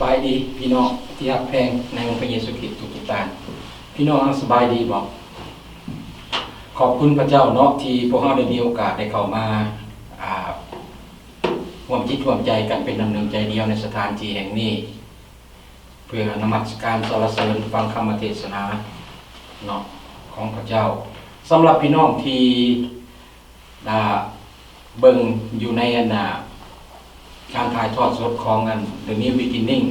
บายดีพี่น้องที่รักแพงในองค์พระเยซูคริสต์ทุกๆท่านพี่น้องสบายดีบ่ขอบคุณพระเจ้าเนาะที่พวกเราได้มีโอกาสได้เข้ามาร่วมจิตร่วมใจกันเป็นน้ำหนึ่งใจเดียวในสถานที่แห่งนี้เพื่อนมัสการสรรเสริญฟังคำเทศนาเนาะของพระเจ้าสำหรับพี่น้องที่เบิ่งอยู่ในการถ่ายทอดสดของThe New Beginning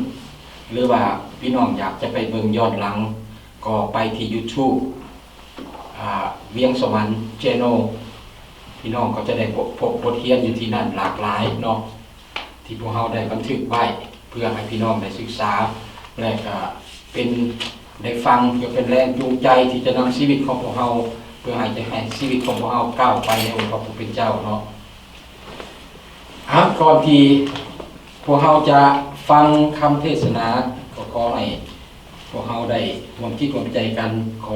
หรือว่าพี่น้องอยากจะไปเบิ่งย้อนหลังก็ไปที่ YouTube เวียงสวรรค์ Channel พี่น้องก็จะได้พบบทเรียนอยู่ที่นั่นหลากหลายเนาะที่พวกเราได้บันทึกไว้เพื่อให้พี่น้องได้ศึกษาและก็เป็นได้ฟังเพื่อเป็นแรงจูงใจที่จะนำชีวิตของพวกเราเพื่อให้ชีวิตของพวกเราก้าวไปในองค์พระผู้เป็นเจ้าเนาะก่อนที่พวกเราจะฟังคำเทศนาก็ขอให้พวกเราได้รวมจิตรวมใจกันขอ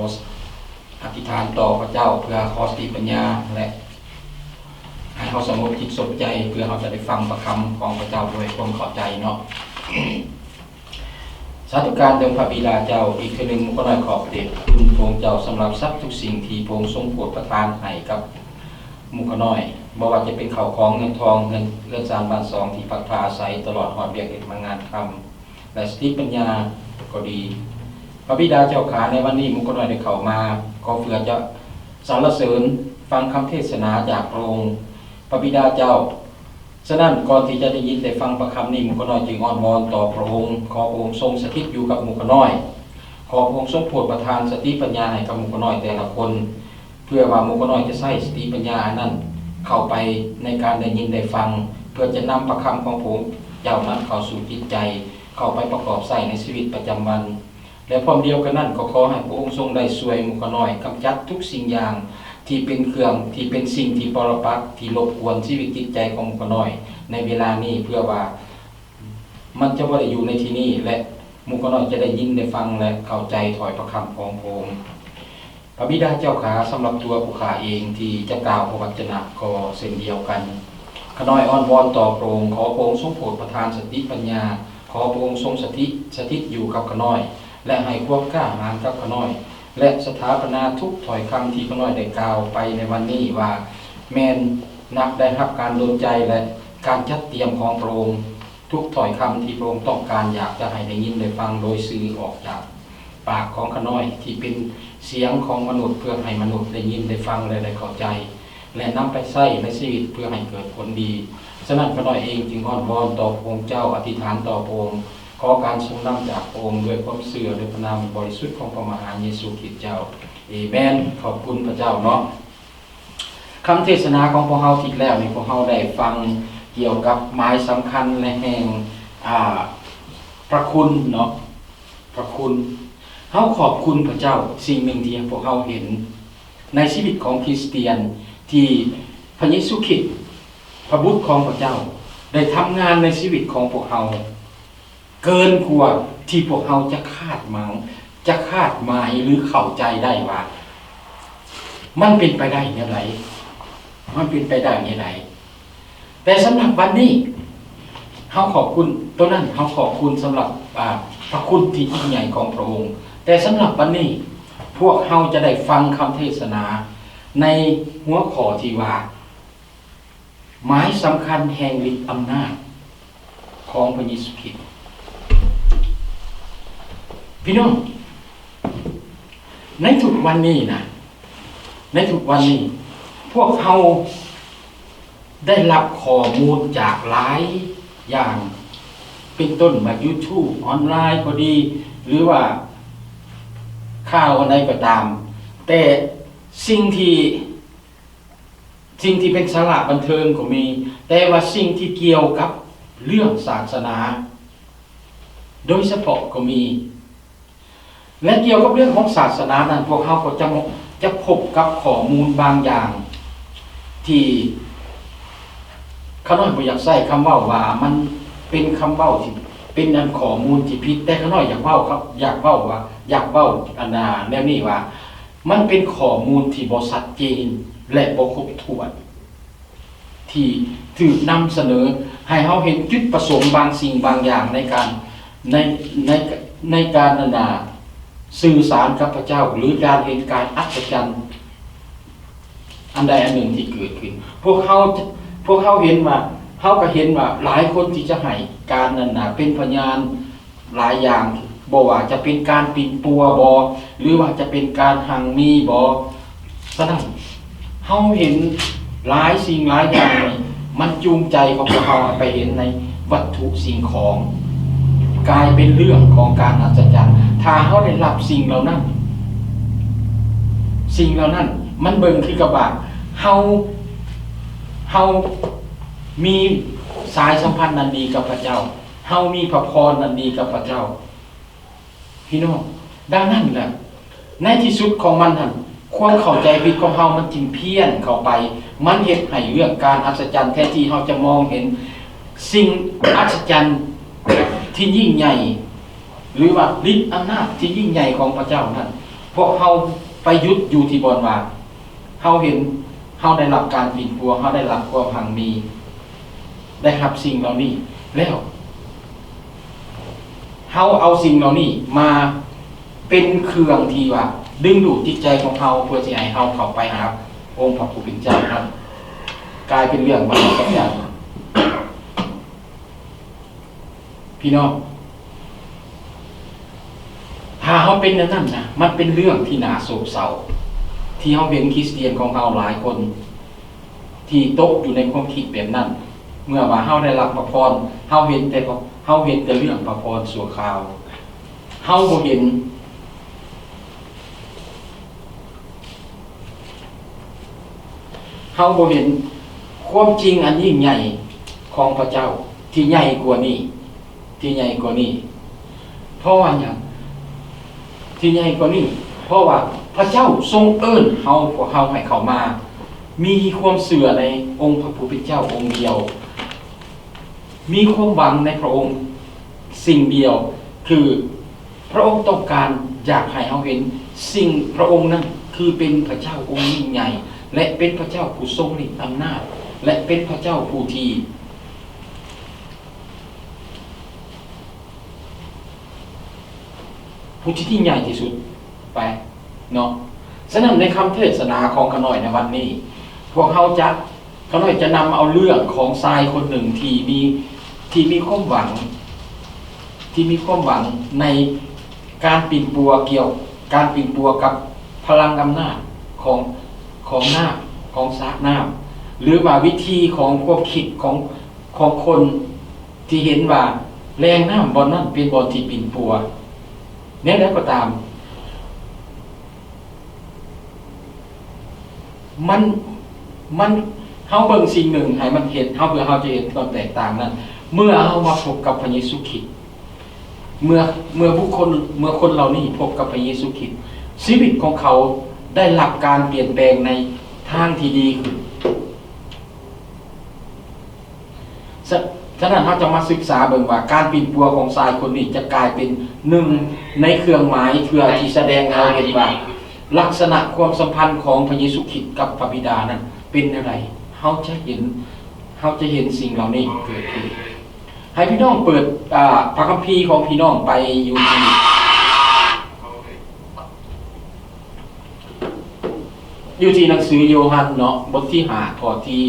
อธิษฐานต่อพระเจ้าเพื่อขอสติปัญญาและให้เราสงบจิตสงบใจเพื่อเราจะได้ฟังพระคำของพระเจ้าด้วยความเข้าใจเนาะ สาธุการเดิมพระบิดาเจ้าอีกทีหนึ่งก็ได้ขอบเดชคุณพระองค์เจ้าสำหรับทรัพย์ทุกสิ่งที่พระองค์ทรงโปรดประทานให้กับมุขน้อยบอกว่าจะเป็นข่าวของเงินทองเงินเลื่อนสารบ้านซองที่พักพาอาศัยตลอดหอดเบียกเอกมางานทำและสติปัญญาก็ดีพระบิดาเจ้าขาในวันนี้มุขน้อยได้เข้ามาขอเพื่อจะสรรเสริญฟังคำเทศนาจากพระองค์พระบิดาเจ้าฉะนั้นก่อนที่จะได้ยินได้ฟังประคำนี้มุขน้อยจึงอ้อนวอนต่อพระองค์ขอพระองค์ทรงสถิตอยู่กับมุขน้อยขอพระองค์ทรงโปรดประทานสติปัญญาให้กับมุขน้อยแต่ละคนเพื่อว่ามุขน้อยจะใช้สติปัญญานั้นเข้าไปในการได้ยินได้ฟังเพื่อจะนำประคำของพระองค์เจ้านั้นเข้าสู่จิตใจเข้าไปประกอบใส่ในชีวิตประจำวันและพร้อมเดียวกันนั้นก็ขอให้พระองค์ทรงได้ช่วยมุขน้อยกำจัดทุกสิ่งอย่างที่เป็นเครื่องที่เป็นสิ่งที่ปรปักษ์ที่รบกวนชีวิตจิตใจของมุขน้อยในเวลานี้เพื่อว่ามันจะบ่ได้อยู่ในที่นี้และมุขน้อยจะได้ยินได้ฟังและเข้าใจถอยประคำของพระองค์พระบิดาเจ้าขาสำหรับตัวผู้ขาเองที่จะกล่าวพระวจนะก็เช่นเดียวกันขน้อยอ้อนวอนต่อพระองค์ขอพระองค์ทรงโปรดประทานสติปัญญาขอพระองค์ทรงสถิตอยู่กับขน้อยและให้ความกล้าหาญกับขน้อยและสถาปนาทุกถ้อยคำที่ขน้อยได้กล่าวไปในวันนี้ว่าแม่นนักได้รับการดลใจและการจัดเตรียมของพระองค์ทุกถ้อยคำที่พระองค์ต้องการอยากจะให้ได้ยินได้ฟังโดยสื่อออกจากปากของขน้อยที่เป็นเสียงของมนุษย์เพื่อให้มนุษย์ได้ยินได้ฟังและได้เข้าใจและนำไปใช้ในชีวิตเพื่อให้เกิดผลดีฉะนั้นขน้อยเองจึงอ้อนวอนต่อพระองค์เจ้าอธิษฐานต่อพระองค์ขอการทรงนำจากพระองค์ด้วยความเชื่อด้วยพระนามบริสุทธิ์ของพระมหาเยซูคริสต์เจ้าเอเมนขอบคุณพระเจ้าเนาะคำเทศนาของพวกเราที่แล้วนี่พวกเราได้ฟังเกี่ยวกับหมายสำคัญและแห่งพระคุณเนาะพระคุณเฮาขอบคุณพระเจ้าสิ่งหนึ่งที่พวกเราเห็นในชีวิตของคริสเตียนที่พระเยซูคริสต์พระบุตรของพระเจ้าได้ทำงานในชีวิตของพวกเราเกินกว่าที่พวกเราจะคาดหมายหรือเข้าใจได้ว่ามันเป็นไปได้อย่างไรมันเป็นไปได้อย่างไรแต่สำหรับวันนี้เฮาขอบคุณตัวนั้นเฮาขอบคุณสำหรับพระคุณที่ยิ่งใหญ่ของพระองค์แต่สำหรับวันนี้พวกเฮาจะได้ฟังคำเทศนาในหัวข้อที่ว่าหมายสำคัญแห่งฤทธิ์อำนาจของพระเยซูคริสต์พี่น้องในทุกวันนี้นะในทุกวันนี้พวกเราได้รับข้อมูลจากหลายอย่างเป็นต้นมา YouTube ออนไลน์ก็ดีหรือว่าข่าวอะไรก็ตามแต่สิ่งที่เป็นสาระบันเทิงก็มีแต่ว่าสิ่งที่เกี่ยวกับเรื่องศาสนาโดยเฉพาะก็มีและเกี่ยวกับเรื่องของศาสนานั้นพวกเขาก็จะพบกับข้อมูลบางอย่างที่เขาน้อยบ่อยากใช้คำว่ามันเป็นคำเว้าที่เป็นอันข้อมูลที่ผิดแต่เขาน้อยอยากเว้าครับอยากเว้าอันแนวนี้ว่ามันเป็นข้อมูลที่บ่ชัดเจนและบ่ครบถ้วนที่ถูกนำเสนอให้เขาเห็นจุดประสงค์บางสิ่งบางอย่างในการ ในในในการนาสื่อสารกับพระเจ้าหรือการเห็นการอัศจรรย์อันใดอันหนึ่งที่เกิดขึ้นพวกเขาเห็นว่าเขาก็เห็นว่าหลายคนที่จะให้การนาเป็นพยานหลายอย่างบอกว่าจะเป็นการปิดปัวบอหรือว่าจะเป็นการหังมีบอฉะนั้นเขาเห็นหลายสิ่งหลายอย่างมันจูงใจของพวกเขาไปเห็นในวัตถุสิ่งของกลายเป็นเรื่องของการอัศจรรย์ถ้าเขาได้รับสิ่งเหล่านั้นมันเบิ่งคือกับว่าเฮามีสายสัมพันธ์นั้นดีกับพระเจ้าเฮามีพระพรนั้นดีกับพระเจ้าพี่น้องดังนั้นแหละในที่สุดของมันหั่นความเข้าใจผิดของเฮามันจึงเพี้ยนเข้าไปมันเฮ็ดให้เรื่องการอัศจรรย์แท้ที่เฮาจะมองเห็นสิ่งอัศจรรย์ที่ยิ่งใหญ่หรือว่าฤทธิ์อำนาจที่ยิ่งใหญ่ของพระเจ้านั้นพวกเฮาไปยุดอยู่ที่บอนว่าเฮาเห็นเฮาได้รับการปิดปัวเฮาได้รับความหังมีได้รับสิ่งเหล่านี้แล้วเฮาเอาสิ่งเหล่านี้มาเป็นเครื่องที่ว่าดึงดูดจิตใจของเฮาเพื่อที่ให้เฮาเข้าไปหาองค์พระผู้เป็นเจ้าครับกลายเป็นเรื่องมหัศจรรย์พี่น้องถ้าเฮาเป็นอย่างนั้นนะมันเป็นเรื่องที่น่าโศกเศร้าที่เฮาเห็นคริสเตียนของเฮาหลายคนที่ตกอยู่ในความคิดแบบนั้นเมื่อว่าเฮาได้รับพระพรเฮาเห็นแต่เรื่องพระพรชั่วคราวเฮาบ่เห็นความจริงอันยิ่งใหญ่ของพระเจ้าที่ใหญ่กว่านี้เพราะว่าอย่างที่ใหญ่กว่านี้เพราะว่าพระเจ้าทรงเอิ้นเฮาพวกเฮาให้เข้ามามีความเชื่อในองค์พระผู้เป็นเจ้าองค์เดียวมีความหวังในพระองค์สิ่งเดียวคือพระองค์ต้องการอยากให้เฮาเห็นสิ่งพระองค์นั้นคือเป็นพระเจ้าองค์ยิ่งใหญ่และเป็นพระเจ้าผู้ทรงฤทธิ์อำนาจและเป็นพระเจ้าผู้ที่ยิ่งใหญ่ที่สุดไปเนาะฉะนั้นในคำเทศนาของขน้อยในวันนี้พวกเขาขน้อยจะนำเอาเรื่องของชายคนหนึ่งที่มีความหวังในการปิดบัวเกี่ยวการปิดบัวกับพลังอำนาจของน้ำของสระน้ำหรือว่าวิธีของความคิดของคนที่เห็นว่าแรงน้ำบนนั้นเป็นบนที่ปิดบัวเนี่ยแล้วก็ตามมันเฮาเบิ่งสิ่งหนึ่งให้มันเห็นเฮาเพื่อเฮาจะเห็นความแตกต่างนั้นเมื่อเฮามาพบกับพระเยซูคริสต์เมื่อคนเหล่านี้พบกับพระเยซูคริสต์ชีวิตของเขาได้รับการเปลี่ยนแปลงในทางที่ดีขึ้นฉะนั้นเราจะมาศึกษาเบิ่งว่าการปิดบัวของชายคนนี้จะกลายเป็นหนึ่งในเครื่องหมายเพื่อที่แสดงให้เห็นว่าลักษณะความสัมพันธ์ของพระเยซูคริสต์กับพระบิดานั้นเป็นอะไรเราจะเห็นสิ่งเหล่านี้เกิดขึ้นให้พี่น้องเปิดพระคัมภีร์ของพี่น้องไปอยู่ที่หนังสือโยฮันเนาะบทที่5ข้อที่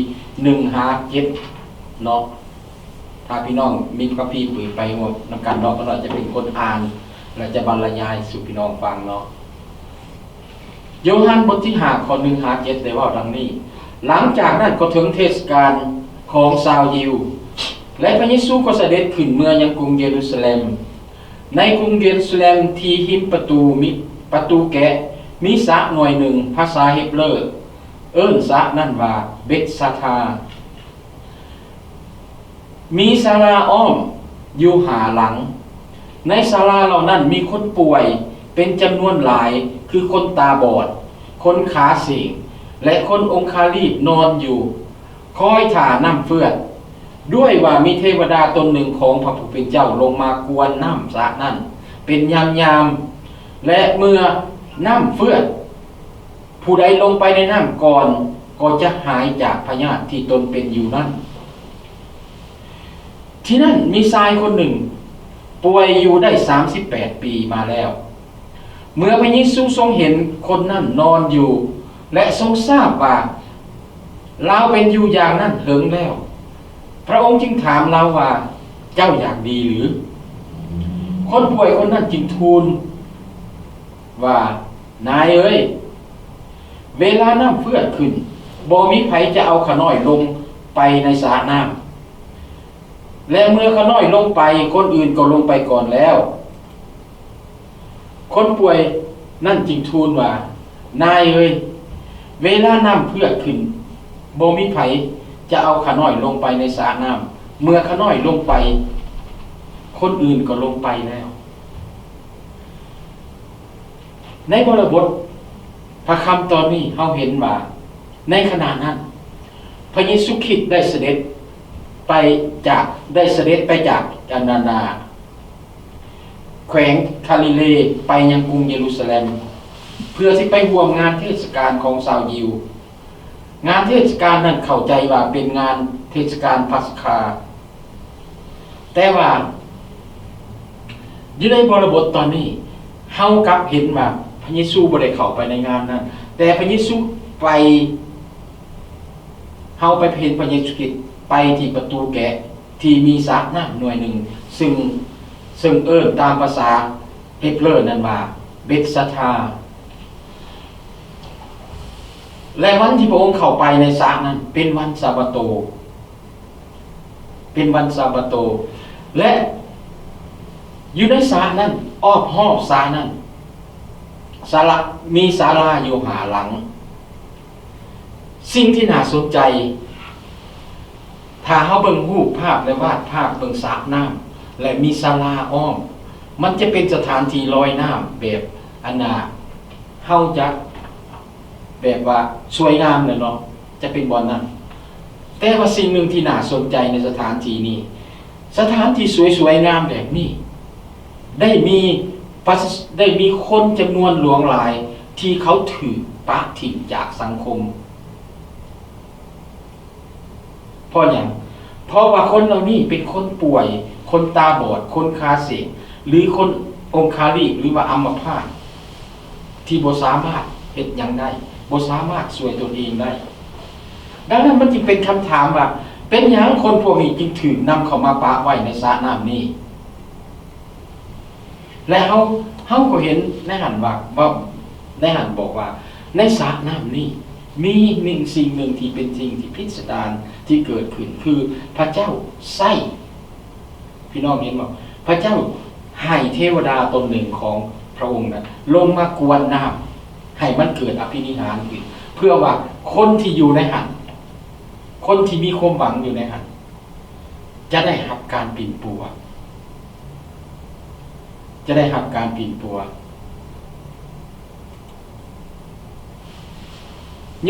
1-7เนาะถ้าพี่น้องมีพระคัมภีร์เปิดไปหมดนำการเนาะก็เราจะเป็นคนอ่านและจะบรรยายสู่พี่น้องฟังเนาะโยฮันบทที่5ข้อ1-7ได้ว่าดังนี้หลังจากนั้นก็ถึงเทศกาลของชาวยิวและพระเยซูก็เสด็จขึ้นเมืองยังกรุงเยรูซาเล็มในกรุงเยรูซาเล็มที่หิมประตูแกะมีสระหน่วยหนึ่งภาษาฮีบรูเอิ้นสระนั่นว่าเบธซาธามีศาลาอ้อมอยู่หาหลังในศาลาเหล่านั้นมีคนป่วยเป็นจำนวนหลายคือคนตาบอดคนขาเสียงและคนองคาลีบนอนอยู่คอยถ่าน้ำเฟื่อนด้วยว่ามีเทวดาตนหนึ่งของพระผู้เป็นเจ้าลงมากวนน้ำสระนั้นเป็นยามและเมื่อน้ำเฟื่อนผู้ใดลงไปในน้ำก่อนก็จะหายจากพยาธิที่ตนเป็นอยู่นั้นที่นั่นมีชายคนหนึ่ง ป่วยอยู่ได้38 ปีมาแล้ว เมื่อพระเยซูทรงเห็นคนนั้นนอนอยู่และทรงทราบว่าเราเป็นอยู่อย่างนั้นเหิงแล้วพระองค์จึงถามเราว่าเจ้าอยากดีหรือคนป่วยคนนั้นจึงทูลว่านายเอ้ยเวลาน้ำเฟื่อนขึ้นบ่มีไผจะเอาขน้อยลงไปในสระน้ำและเมื่อขน้อยลงไปคนอื่นก็ลงไปก่อนแล้วคนป่วยนั่นจึงทูลว่านายเอ้ยเวลาน้ำเฟื่อนขึ้นบ่มีไผจะเอาขน้อยลงไปในสระน้ำเมื่อขน้อยลงไปคนอื่นก็ลงไปแล้วในบริบทพระคำตอนนี้เราเห็นว่าในขณะนั้นพระเยซูคริสต์ได้เสด็จไปจากอานาแขวงคาลิเลไปยังกรุงเยรูซาเล็มเพื่อที่ไปร่วมงานเทศกาลของชาวยิวงานเทศกาลนั้นเข้าใจว่าเป็นงานเทศกาลปัสกาแต่ว่าอยู่ในบริบทตอนนี้เฮากลับเห็นว่าพระเยซูบ่ได้เข้าไปในงานนั้นแต่พระเยซูไปเฮาไปเห็นพระเยซูคริสต์ไปที่ประตูแกะที่มีสระน้ำหน่วยหนึ่งซึ่งตามภาษาเฮบรูนั่นว่าเบธสดาและวันที่พระองค์เข้าไปในสระนั้นเป็นวันซาบาโตและอยู่ในสระนั้นอ้อมหอบสระนั้นมีศาลาอยู่หาหลังสิ่งที่น่าสนใจถ้าเฮาเบิ่งรูปภาพและวาดภาพเบิ่งสระน้ำและมีศาลาอ้อมมันจะเป็นสถานที่ลอยน้ำแบบเฮาจะแบบว่าสวยงามเลยเนาะจะเป็นบ่อนนั้นแต่ว่าสิ่งหนึ่งที่น่าสนใจในสถานที่นี้สถานที่สวยๆงามแบบนี้ได้มีคนจำนวนหลวงหลายที่เขาถือปะถิ่นจากสังคมเพราะว่าคนเหล่านี้เป็นคนป่วยคนตาบอดคนคาเสกหรือคนองคาลิกหรือว่าอัมพาตที่บ่สามารถเฮ็ดหยังได้บ่สามารถช่วยตนเองได้ดังนั้นมันจึงเป็นคำถามว่าเป็นหยังคนพวกนี้จึงถูกนำเข้ามาปะไว้ในสระน้ำนี้และเฮาก็เห็นในหันว่าในหันบอกว่าในสระน้ำนี้มีสิ่งหนึ่งที่เป็นสิ่งที่พิสดารที่เกิดขึ้นคือพระเจ้าไส้พี่น้องเห็นบ่พระเจ้าให้เทวดาตนหนึ่งของพระองค์ลงมากวนน้ำให้มันเกิดอภินิหารขึ้นเพื่อว่าคนที่อยู่ในหันคนที่มีความหวังอยู่ในหันจะได้รับการปิ่นปัว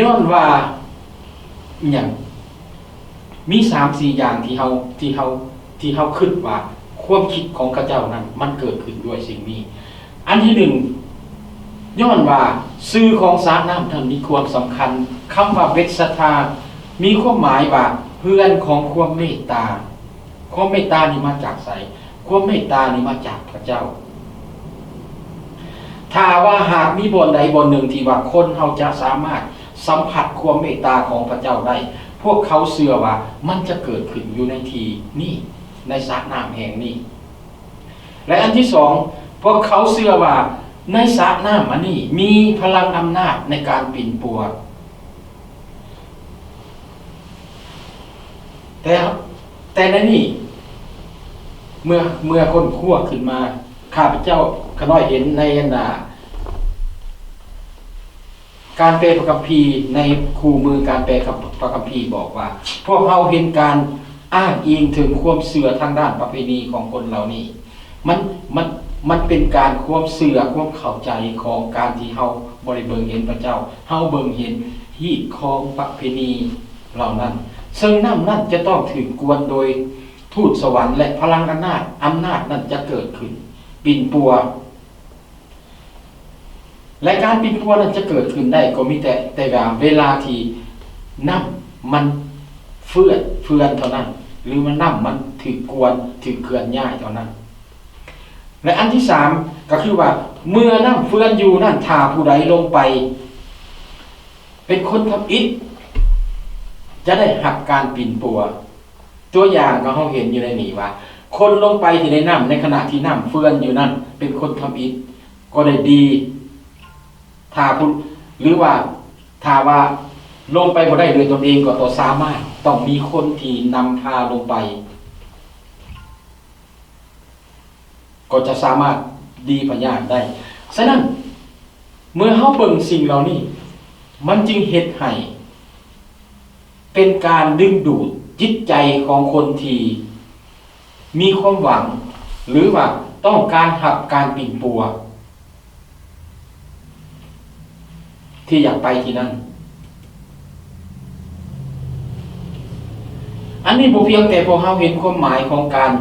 ย้อนว่าอย่างมี 3-4 อย่างที่เฮาคิดว่าความคิดของข้าเจ้านั้นมันเกิดขึ้นด้วยสิ่งนี้อันที่ 1ย้อนว่าชื่อของสระน้ำนั้นมีความสำคัญคำว่าเบธสดามีความหมายว่าเพื่อนของความเมตตาความเมตตานี่มาจากไสความเมตตานี่มาจากพระเจ้าถ้าว่าหากมีบ่อนใดบ่อนหนึ่งที่ว่าคนเฮาจะสามารถสัมผัสความเมตตาของพระเจ้าได้พวกเขาเชื่อว่ามันจะเกิดขึ้นอยู่ในที่นี้ในสระน้ำแห่งนี้และอันที่ 2พวกเขาเชื่อว่าในสระน้ำอันนี้มีพลังอำนาจในการปิ่นปัวแต่ในนี้เมื่อคนคั่วขึ้นมาข้าพเจ้าขน้อยเห็นในการแปลพระคัมภีร์ในคู่มือการแปลพระคัมภีร์บอกว่าพวกเราเห็นการอ้างอิงถึงความเชื่อทางด้านประเพณีของคนเหล่านี้มันเป็นการความเชื่อความเข้าใจของการที่เฮาบ่ได้เบิ่งเห็นพระเจ้าเฮาเบิ่งเห็นฮีตของประเพณีเหล่านั้นซึ่งน้ำนั้นจะต้องถูกกวนโดยทูตสวรรค์และพลังอำนาจนั้นจะเกิดขึ้นปิ่นปัวและการปิ่นปัวนั้นจะเกิดขึ้นได้ก็มีแต่เวลาที่น้ำมันเฟื่อนเท่านั้นหรือมันน้ำมันถูกกวนถูกเคลื่อนย้ายเท่านั้น และอันที่สามก็คือว่าเมื่อน้ำเฟื่อนอยู่นั่นถ้าผู้ใดลงไปเป็นคนทำอิฐจะได้หักการปีนปัวตัวอย่างก็เราเห็นอยู่ในนี้ว่าคนลงไปที่ในน้ำในขณะที่น้ำเฟื่อนอยู่นั่นเป็นคนทำอิฐก็ได้ดีถ้าผู้หรือว่าถ้าว่าลงไปบ่ได้โดยตนเองก็ต้องสามารถต้องมีคนที่นำพาลงไปก็จะสามารถดีพยานได้ฉะนั้นเมื่อเฮาเบิ่งสิ่งเหล่านี้มันจึงเฮ็ดให้เป็นการดึงดูดจิตใจของคนที่มีความหวังหรือว่าต้องการหักการปีนปัวที่อยากไปที่นั่นอันนี้บ่เพียงแต่พวกเฮาเห็นความหมายของการ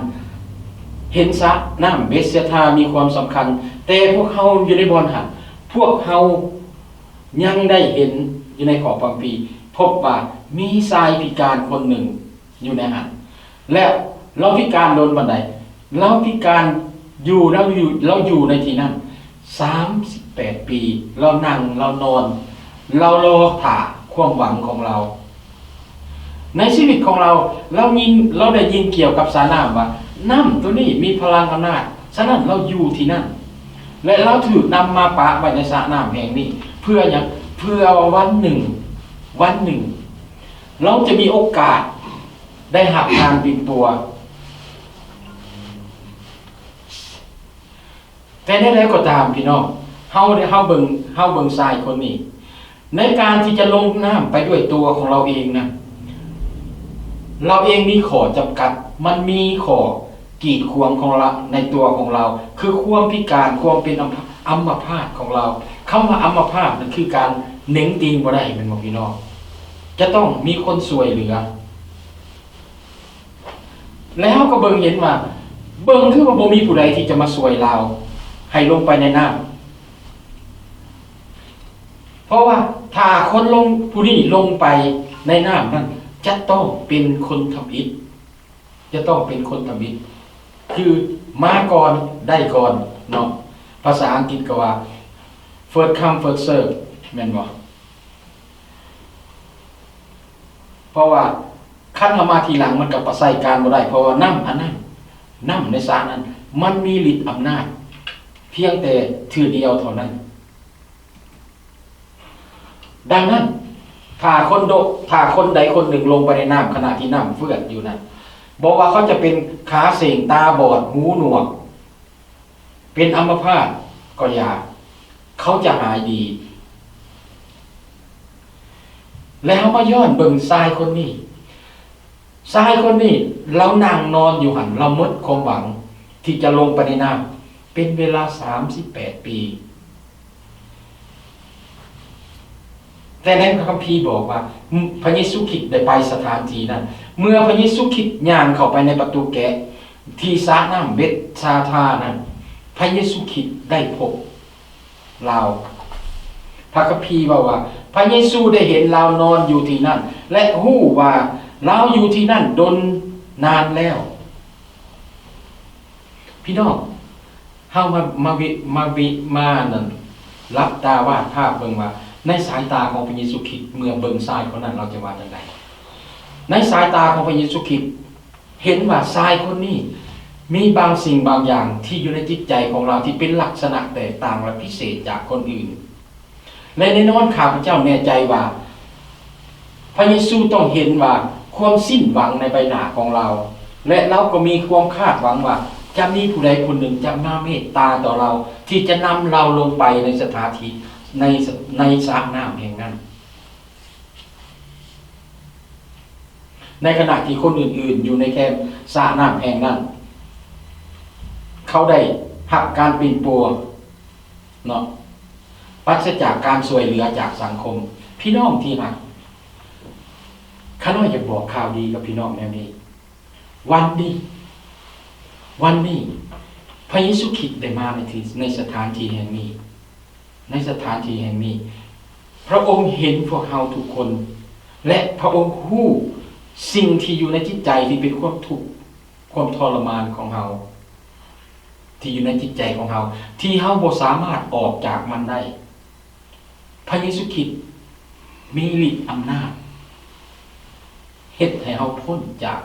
เห็นซะน้ำเบสเซธามีความสำคัญแต่พวกเฮาอยู่ในบอนหันพวกเฮายังได้เห็นอยู่ในขอบพระคัมภีร์พบว่ามีชายพิการคนหนึ่งอยู่ในหันและเราพิการโดนบันไดเราพิการอยู่เราอยู่ในที่นั้น38 ปีเรานั่งเรานอนเรารอถ่าความหวังของเราในชีวิตของเราเราได้ยินเกี่ยวกับสาน้ำว่าน้ำตัวนี้มีพลังอำนาจฉะนั้นเราอยู่ที่นั่นและเราถูกนำมาปะไว้ในสระน้ำแห่งนี้เพื่ออย่างเพื่อวันหนึ่งเราจะมีโอกาสได้หักทางปีนปัวแต่ในแล้วก็ตามพี่น้องเฮาเบิ่งชายคนนี้ในการที่จะลงน้ำไปด้วยตัวของเราเองนะเราเองมีข้อจำกัดมันมีข้อกีดขวางของเราในตัวของเราคือความพิการความเป็นอัมพาตของเราคำว่าอัมพาตนั่นคือการเน่งตีงบ่ได้แม่นบ่พี่น้องจะต้องมีคนช่วยเหลือแล้วก็เบิ่งเห็นว่าเบิ่งคือว่าบ่มีผู้ใดที่จะมาช่วยเราให้ลงไปในน้ำเพราะว่าถ้าคนลงผู้นี้ลงไปในน้ำนั้นจะต้องเป็นคนทำอิฐจะต้องเป็นคนทำอิฐคือมาก่อนได้ก่อนเนาะภาษาอังกฤษก็ว่า first come first serve แม่นบ่เพราะว่าคันเอามาทีหลังมันก็ใส่การบ่ได้เพราะว่าน้ำอันนั้นน้ำในสระนั้นมันมีฤทธิ์อำนาจเพียงแต่ถือเดียวเท่านั้นดังนั้นถ้าคนใดคนหนึ่งลงไปในน้ำขณะที่น้ำเฟื่อนอยู่นั้นบอกว่าเขาจะเป็นขาเสงตาบอดหูหนวกเป็นอัมพาตก็อย่าเขาจะหายดีแล้วมาย้อนเบิ่งชายคนนี้เรานั่งนอนอยู่หันเราหมดความหวังที่จะลงไปในน้ำเป็นเวลา38 ปีแต่ในพระคัมภีร์บอกว่าพระเยซูคริสต์ได้ไปสถานที่นั้นเมื่อพระเยซูคริสต์ย่างเข้าไปในประตูแกะที่สระน้ำเบธซาธานั้นพระเยซูคริสต์ได้พบเราพระคัมภีร์บอกว่าพระเยซูได้เห็นเรานอนอยู่ที่นั่นและฮู้ว่าเราอยู่ที่นั่นดนนานแล้วพี่น้องเฮามานั่นรับตาวาดภาพเบิ่งว่าในสายตาของพระเยซูคริสต์เมื่อเบิ่งชายคนนั้นเราจะว่าอย่างไรในสายตาของพระเยซูคริสต์เห็นว่าชายคนนี้มีบางสิ่งบางอย่างที่อยู่ในจิตใจของเราที่เป็นลักษณะแตกต่างและพิเศษจากคนอื่นและแน่นอนข้าพเจ้าแน่ใจว่าพระเยซูต้องเห็นว่าความสิ้นหวังในใบหน้าของเราและเราก็มีความคาดหวังว่าจะมีผู้ใดคนหนึ่งจะมาเมตตาต่อเราที่จะนำเราลงไปในสถานที่ในสระน้ำแห่งนั้นในขณะที่คนอื่นๆอยู่ในแคมป์สระน้ำแห่งนั้นเขาได้หักการปีนปัวเนาะปราศจากการช่วยเหลือจากสังคมพี่น้องที่หักข้าน้อยอยากบอกข่าวดีกับพี่น้องแนวนี้วันนี้พระเยซูคริสต์ได้มาในสถานที่แห่งนี้พระองค์เห็นพวกเราทุกคนและพระองค์ฮู้สิ่งที่อยู่ในจิตใจที่เป็นความทุกข์ความทรมานของเราท ที่อยู่ในจิตใจของเราที่เราบ่สามารถออกจากมันได้พระเยซูคริสต์มีฤทธิ์อำนาจเฮ็ดให้เราพ้นจาก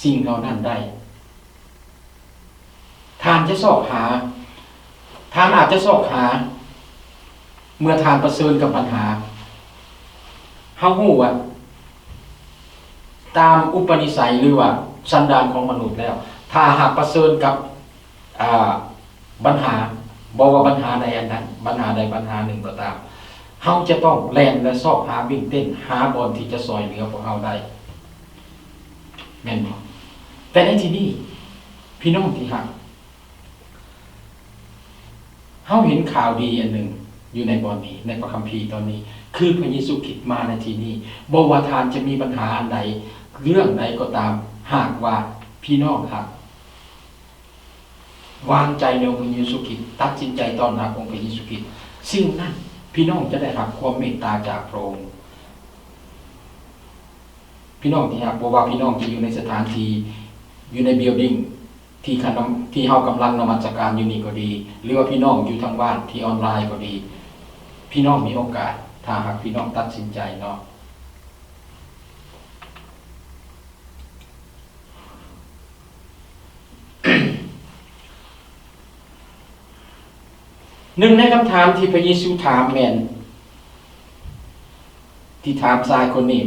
สิ่งเหล่านั้นได้ท่านจะสอบหาท่านอาจจะสอบหาเมื่อท่านประเสริญกับปัญหาเฮาฮู้ว่าตามอุปนิสัยหรือว่าสันดานของมนุษย์แล้วถ้าหากประเสริญกับปัญหาบอกว่าปัญหาใดอันนั้นปัญหาใดปัญหาหนึ่งก็ตามเฮาจะต้องแล่นและสอบหาวิ่งเต้นหาบอนที่จะซอยเหลือพวกเฮาได้แม่นบ่แต่ในที่นี้พี่น้องที่รักเฮาเห็นข่าวดีอันหนึ่งอยู่ในบอนนี้ในพระคัมภีร์ตอนนี้คือพระเยซูคริสต์มาในที่นี้บ่ว่าทานจะมีปัญหาอันใดเรื่องใดก็ตามหากว่าพี่น้องครับวางใจในองค์พระเยซูคริสต์ตัดสินใจต้อนรับองค์พระเยซูคริสต์สิ่งนั้นพี่น้องจะได้รับความเมตตาจากพระองค์พี่น้องที่รักบ่ว่าพี่น้องจะอยู่ในสถานที่อยู่ในบิลดิ้งที่เฮากำลังนมัสการอยู่นี่ก็ดีหรือว่าพี่น้องอยู่ทางบ้านที่ออนไลน์ก็ดีพี่น้องมีโอกาสถ้าหากพี่น้องตัดสินใจเนาะหนึ่งในคำถามที่พระเยซูถามแม่นที่ถามชายคนนี้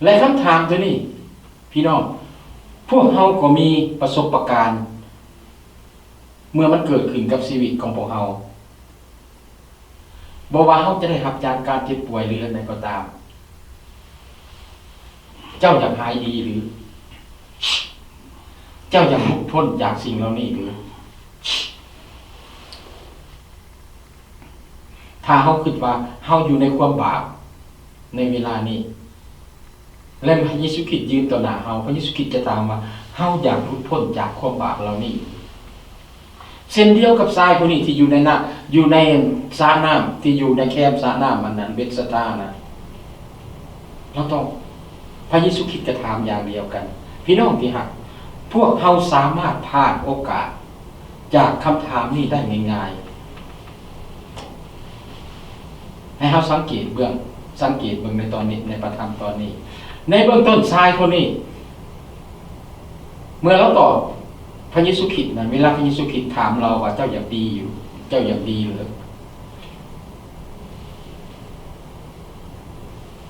และคำถามตัวนี้พี่น้องพวกเฮาก็มีประสบการณ์เมื่อมันเกิดขึ้นกับชีวิตของพวกเฮาบ่ว่าเฮาจะได้รับจากการเจ็บป่วยหรืออะไรก็ตามเจ้าอยากหายดีหรือเจ้าอยากหลุดพ้นจากสิ่งเหล่านี้หรือถ้าเฮาคิดว่าเฮาอยู่ในความบาปในเวลานี้และพระเยซูคริสต์ยืนต่อหน้าเฮาพระเยซูคริสต์จะถามว่าเฮาอยากหลุดพ้นจากความบาปเหล่านี้เช่นเดียวกับชายคนนี้ที่อยู่ในสระน้ำที่อยู่ในแคมป์สระน้ำอันนั้นเบธสดานะเราต้องพระเยซูคริสต์จะถามอย่างเดียวกันพี่น้องที่รักพวกเฮาสามารถพลาดโอกาสจากคำถามนี้ได้ง่ายๆให้เฮาสังเกตเบื้องในตอนนี้ในประธรรมตอนนี้ในเบื้องต้นชายคนนี้เมื่อเราตอบพระเยซูคริสต์นะเวลาพระเยซูคริสต์ถามเราว่าเจ้าอยากดีอยู่เจ้าอยากดีหรือ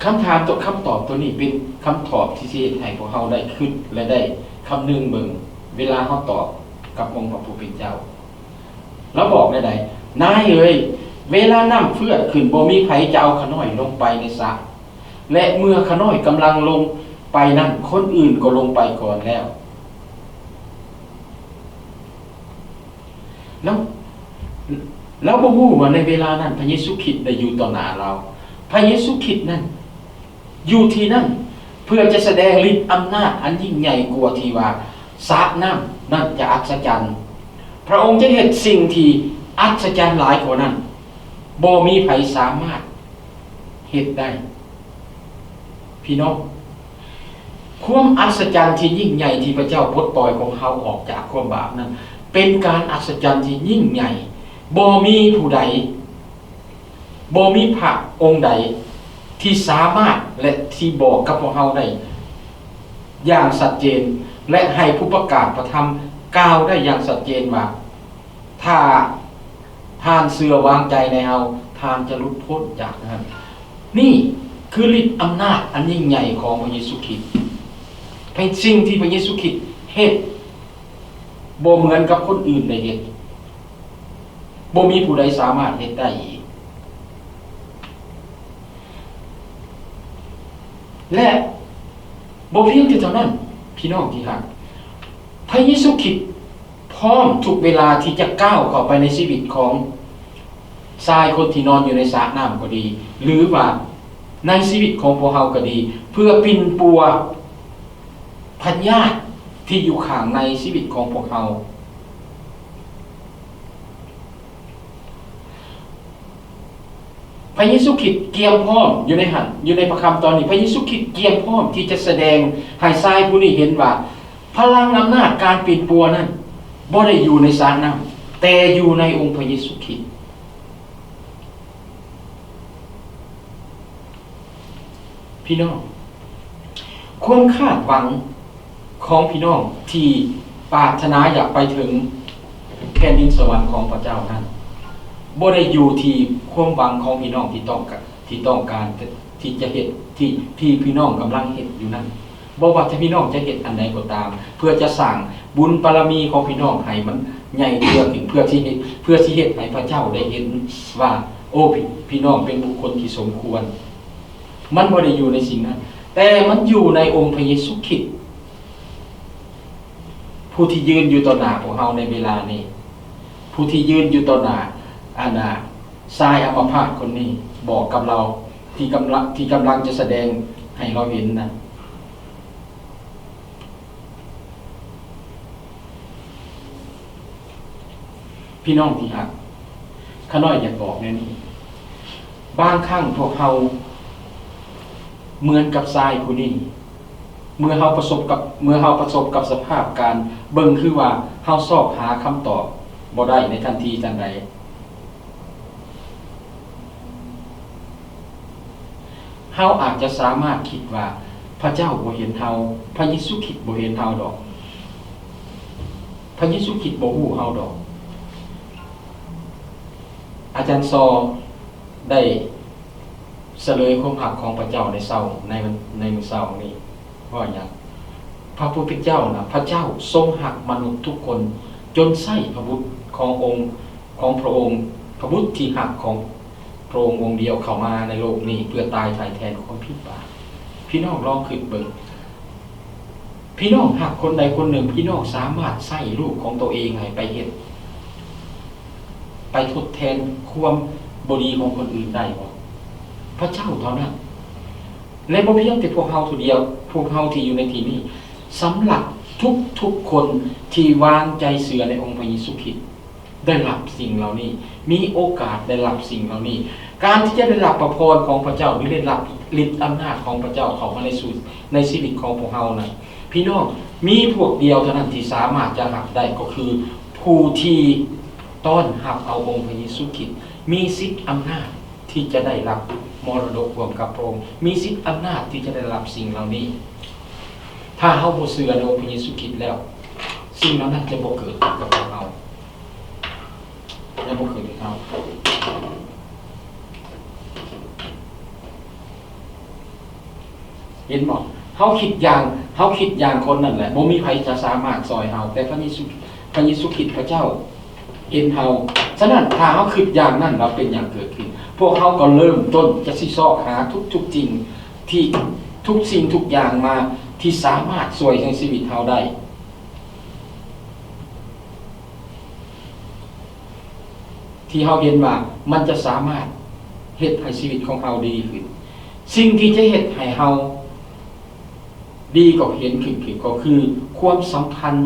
คำถามตัวคำตอบตัวนี้เป็นคำตอบที่สิให้พวกเราได้คิดและได้คำนึงเบิ่งเวลาเราตอบกับองค์พระผู้เป็นเจ้าแล้วบอกได้ใดนายเอ้ยเวลาน้ำเฟื่อขึ้นบ่มีไผจะเอาขน้อยลงไปในสระและเมื่อขน้อยกำลังลงไปนั่นคนอื่นก็ลงไปก่อนแล้วบ่ฮู้ว่าในเวลานั้นพระเยซูคริสต์ได้อยู่ต่อหน้าเราพระเยซูคริสต์นั้นอยู่ที่นั่นเพื่อจะแสดงฤทธิ์อำนาจอันยิ่งใหญ่กว่าที่ว่าสระน้ำนั่นจะอัศจรรย์พระองค์จะเฮ็ดสิ่งที่อัศจรรย์หลายกว่านั้นบ่มีไผสามารถเฮ็ดได้พี่น้องความอัศจรรย์ที่ยิ่งใหญ่ที่พระเจ้าปลดปล่อยของเฮาออกจากความบาปนั้นเป็นการอัศจรรย์ที่ยิ่งใหญ่บ่มีผู้ใดบ่มีพระองค์ใดที่สามารถและที่บอกกับพวกเฮาได้อย่างชัดเจนและให้ผู้ประกาศพระธรรมกล่าวได้อย่างชัดเจนว่าถ้าท่านเชื่อวางใจในเฮาท่านจะหลุดพ้นจากนั้นนี่คือฤทธิ์อำนาจอันยิ่งใหญ่ของพระเยซูคริสต์เป็นสิ่งที่พระเยซูคริสต์เฮ็ดบ่เหมือนกับคนอื่นได้เฮ็ดบ่มีผู้ใดสามารถเฮ็ดได้อีกและบ่เพียงแต่เท่านั้นพี่น้องที่รักพระเยซูคริสต์พร้อมทุกเวลาที่จะก้าวเข้าไปในชีวิตของชายคนที่นอนอยู่ในสระน้ำก็ดีหรือว่าในชีวิตของพวกเฮาก็ดีเพื่อปิ่นปัวพญาติที่อยู่ข้างในชีวิตของพวกเฮาพระเยซูคริสต์เกียมพร้อมอยู่ในพระคัมภีร์ตอนนี้พระเยซูคริสต์เกียมพร้อมที่จะแสดงให้ชายผู้นี้เห็นว่า พลังอำนาจการปิดปัวนั้นบ่ได้อยู่ในสารน้ำแต่อยู่ในองค์พระเยซูคริสต์พี่น้องความคาดหวังของพี่น้องที่ปรารถนาอยากไปถึงแผ่นดินสวรรค์ของพระเจ้านั้นบ่ได้อยู่ที่ความหวังของพี่น้องที่ต้องการที่จะเฮ็ดที่พี่น้องกำลังเฮ็ดอยู่นั้นบ่ว่าจะพี่น้องจะเฮ็ดอันใดก็ตามเพื่อจะสร้างบุญบารมีของพี่น้องให้มันใหญ่เพื่อที่เฮ็ดให้พระเจ้าได้เห็นว่าโอ้พี่น้องเป็นบุคคลที่สมควรมันบ่ได้อยู่ในสิ่งนั้นแต่มันอยู่ในองค์พระเยซูคริสต์ผู้ที่ยืนอยู่ต่อหน้าของเฮาในเวลานี้ผู้ที่ยืนอยู่ต่อหน้าชายอัมพาตคนนี้บอกกับเราที่กำลังจะแสดงให้เราเห็นนะพี่น้องที่รักข้าน้อยอยากบอกแน่นี้บางครั้งพวกเฮาเหมือนกับทรายผู้นี้เมื่อเฮาประสบกับสภาพการเบิ่งคือว่าเฮาซอกหาคำตอบบ่ได้ในทันทีทันใดเฮาอาจจะสามารถคิดว่าพระเจ้าบ่เห็นเฮาพระเยซูคริสต์บ่เห็นเฮาดอกพระเยซูคริสต์บ่ฮู้เฮาดอกอาจารย์ซอได้เสลยความหักของพระเจ้าในมื้อเช้านี้ว่าอย่างพระผู้เป็นเจ้านะพระเจ้าทรงหักมนุษย์ทุกคนจนใส่พระบุตรขององค์ของพระองค์พระบุตรที่หักของพระองค์องค์เดียวเข้ามาในโลกนี้เพื่อตายไถ่แทนความผิดบาปพี่น้องลองคิดเบิ่งพี่น้องหักคนใดคนหนึ่งพี่น้องสามารถใส่ลูกของตัวเองให้ไปเฮ็ดไปทดแทนความบ่ดีของคนอื่นได้บ่พระเจ้าเท่านั้นและบ่เพียงแต่พวกเฮาผู้เดียวพวกเฮาที่อยู่ในที่นี้สำหรับทุกคนที่วางใจเชื่อในองค์พระเยซูคริสต์ได้รับสิ่งเหล่านี้มีโอกาสได้รับสิ่งเหล่านี้การที่จะได้รับพระพรของพระเจ้าหรือได้รับฤทธิ์อำนาจของพระเจ้าเข้ามาในชีวิตของพวกเฮานะพี่น้องมีพวกเดียวเท่านั้นที่สามารถจะรับได้ก็คือผู้ที่ต้อนรับเอาองค์พระเยซูคริสต์มีสิทธิ์อำนาจที่จะได้รับมรดกร่วมกับพระองค์มีสิทธิ์อำนาจที่จะได้รับสิ่งเหล่านี้ถ้าเฮาบ่เชื่อในองค์พระเยซูคริสต์แล้วสิ่งเหล่านั้นจะบ่เกิดกับพวกเราจะบ่เกิดกับเราเห็นบ่เฮาคิดอย่างคนนั่นแหละบ่มีใครจะสามารถซอยเฮาแต่พระเยซูคริสต์พระเจ้าเห็นเฮาฉะนั้นถ้าเฮาคิดอย่างนั้นเราเป็นอย่างเกิดขึ้นพวกเขาก็เริ่มต้นจะสิซอกหาทุกสิ่งที่ทุกสิ่งทุกอย่างมาที่สามารถช่วยในชีวิตเฮาได้ที่เฮาเห็นว่ามันจะสามารถเฮ็ดให้ชีวิตของเฮาดีขึ้นสิ่งที่จะเฮ็ดให้เฮาดีก็เห็นขึ้นก็คือความสัมพันธ์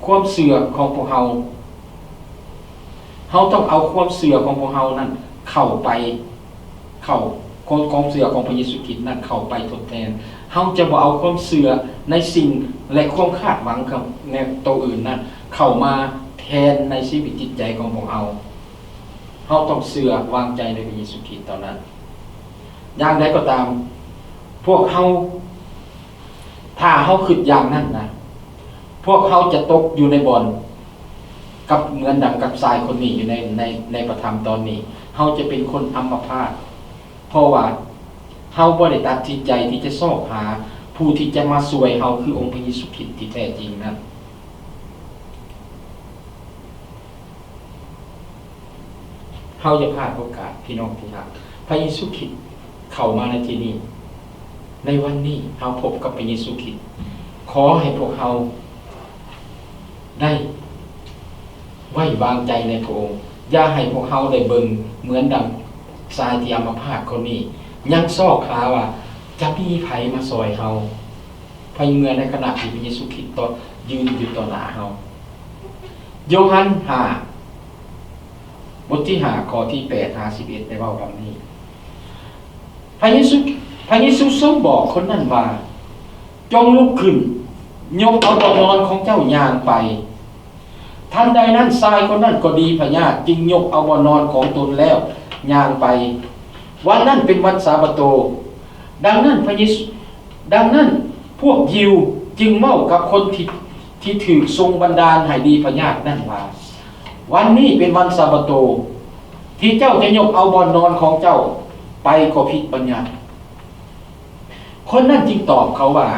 ความเสื่อของพวกเฮาต้องเอาความเสื่อของพวกเฮานั้นเข้าความเสื่อของพระเยซูคริสต์นั้นเข้าไปทดแทนเฮาจะบ่เอาความเสื่อในสิ่งและความคาดหวังกับในตัวอื่นนั้นเข้ามาแทนในชีวิตจิตใจของพวกเฮาต้องเสื่อวางใจในพระเยซูคริสต์เท่านั้นอย่างใดก็ตามพวกเฮาถ้าเฮาคิดอย่างนั้นนะพวกเขาจะตกอยู่ในบ่อนกับเหมือนดังกับทรายคนนี้อยู่ในประธรรมตอนนี้เขาจะเป็นคนอัมพาตเพราะว่าเขาบ่ได้ตัดสินใจที่จะซอกหาผู้ที่จะมาช่วยเขาคือองค์พระเยซูคริสต์ที่แท้จริงนั้นเขาจะพลาดโอกาสพี่น้องที่รักพระเยซูคริสต์เข้ามาในที่นี้ในวันนี้เขาพบกับพระเยซูคริสต์ขอให้พวกเขาได้ไว้วางใจในพระองค์อย่าให้พวกเขาได้เบิ่งเหมือนดังทรายที่อัมพาตคนนี้ยังซอกหาว่าจะมีไผมาซอยเฮาภายเมื่อในขณะที่พระเยซูคริสต์ยืนอยู่ต่อหน้าเฮาโยฮัน5บทที่5ข้อที่8 51ได้เว้าดังนี้พระเยซู พระเยซูทรงบอกคนนั้นว่าจงลุกขึ้นยกเอาบ่อนอนของเจ้าย่างไปทันใดนั้นชายคนนั้นก็ดีพญาติจึงยกเอาบ่อนอนของตนแล้วย่างไปวันนั้นเป็นวันสาบาโตดังนั้นพวกยิวจึงเมากับคนที่ถือทรงบันดาลให้ดีพญาตินั่นว่าวันนี้เป็นวันสาบาโตที่เจ้าจะยกเอาบ่อนอนของเจ้าไปก็ผิดบัญญัติคนนั้นจึงตอบเขาว่า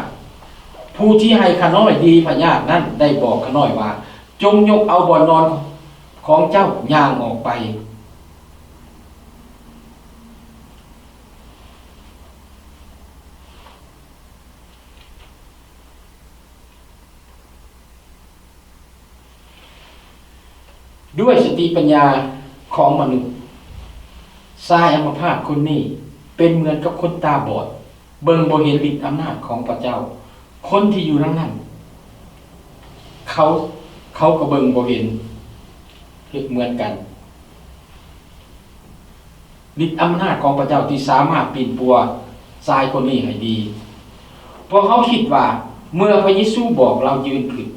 ผู้ที่ให้ข้าน้อยดีพญาตินั้นได้บอกข้าน้อยว่าจงยกเอาบ่อนอนของเจ้าย่างออกไปด้วยสติปัญญาของมนุษย์ชายอัมพาตคนนี้เป็นเหมือนกับคนตาบอดเบิ่งบ่เห็นฤทธิ์อำนาจของพระเจ้าคนที่อยู่นั้นเขาก็เบิ่งบ่เห็นเหมือนกันฤทธิ์อำนาจของพระเจ้าที่สามารถปีนปัวชายคนนี้ให้ดีเพราะเขาคิดว่าเมื่อพระเยซูบอกเรายืนขึ้น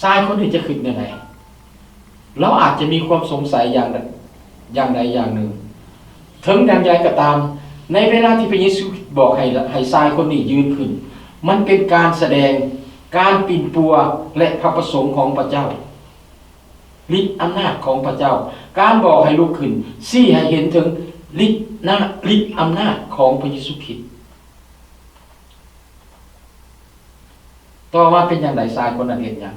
ชายคนนี้จะขึ้นยังไงเราอาจจะมีความสงสัยอย่างใดอย่างหนึ่งถึงอย่างไรก็ตามในเวลาที่พระเยซูบอกให้ชายคนนี้ยืนขึ้นมันเป็นการแสดงการปิ่นปัวและพระประสงค์ของพระเจ้าฤทธิ์อำนาจของพระเจ้าการบอกให้ลุกขึ้นชี้ให้เห็นถึงฤทธิ์อำนาจของพระเยซูคริสต์ต่อมาเป็นอย่างไรชายคนนั้นเห็นอย่าง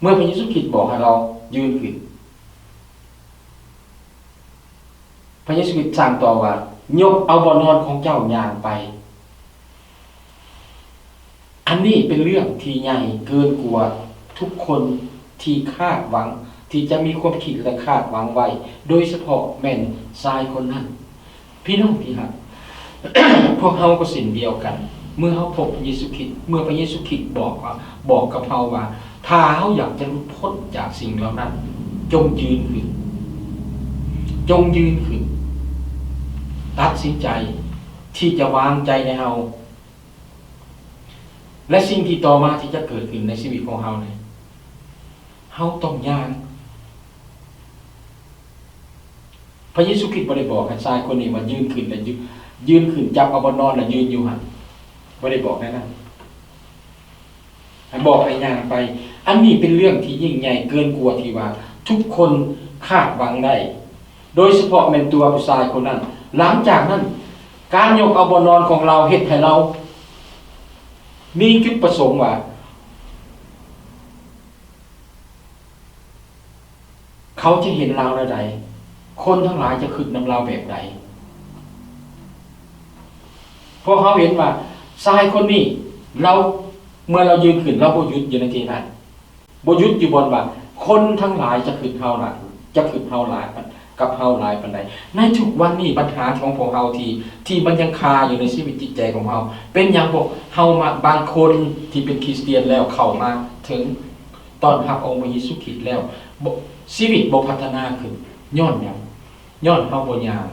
เมื่อพระเยซูคริสต์บอกให้เรายืนขึ้นพระเยซูคริสต์สั่งต่อว่ายกเอาบ่อนอนของเจ้าย่างไปอันนี้เป็นเรื่องที่ใหญ่เกินกว่าทุกคนที่คาดหวังที่จะมีความคิดและคาดหวังไว้โดยเฉพาะแม่นชายคนนั้นพี่น้องที่รัก พวกเราก็สิ่งเดียวกันเมื่อเราพบพระเยซูคริสต์เมื่อพระเยซูคริสต์บอกกับเราว่าถ้าเราอยากจะหลุดพ้นจากสิ่งเหล่านั้นจงยืนขึ้นตัดสินใจที่จะวางใจในเราและสิ่งที่ต่อมาที่จะเกิดขึ้นในชีวิตของเราเนี่ยเราต้องย่างพระเยซูคริสต์บ่ได้บอกให้ชายคนนี้ว่ายืนขึ้นและยืนขึ้นจับเอาบ่นอนและยืนอยู่หั่นบ่ได้บอกแน่นั้นให้บอกให้ย่างไปอันนี้เป็นเรื่องที่ยิ่งใหญ่เกินกว่าที่ว่าทุกคนคาดหวังได้โดยเฉพาะแม่นตัวผู้ชายคนนั้นหลังจากนั้นการยกเอาบ่นอนของเราเฮ็ดให้เรามีจุดประสงค์ว่าเขาจะเห็นเราระดับคนทั้งหลายจะขึ้นนำเราแบบใดเพราะเขาเห็นว่าชายคนนี้เราเมื่อเรายืนขึ้นเราบ่หยุดอยู่ในที่นั้นบ่หยุดอยู่บนว่าคนทั้งหลายจะขึ้นเฮาหลายกับเฮาหลายปานใดในทุกวันนี้ปัญหาของพวกเฮาที่มันยังคาอยู่ในชีวิตจิตใจของเฮาเป็นอย่างพวกเฮามาบางคนที่เป็นคริสเตียนแล้วเข้ามาถึงตอนรับองค์พระเยซูคริสต์แล้วชีวิตบ่พัฒนาขึ้นย้อนหยังย้อนเฮาบ่ย่าง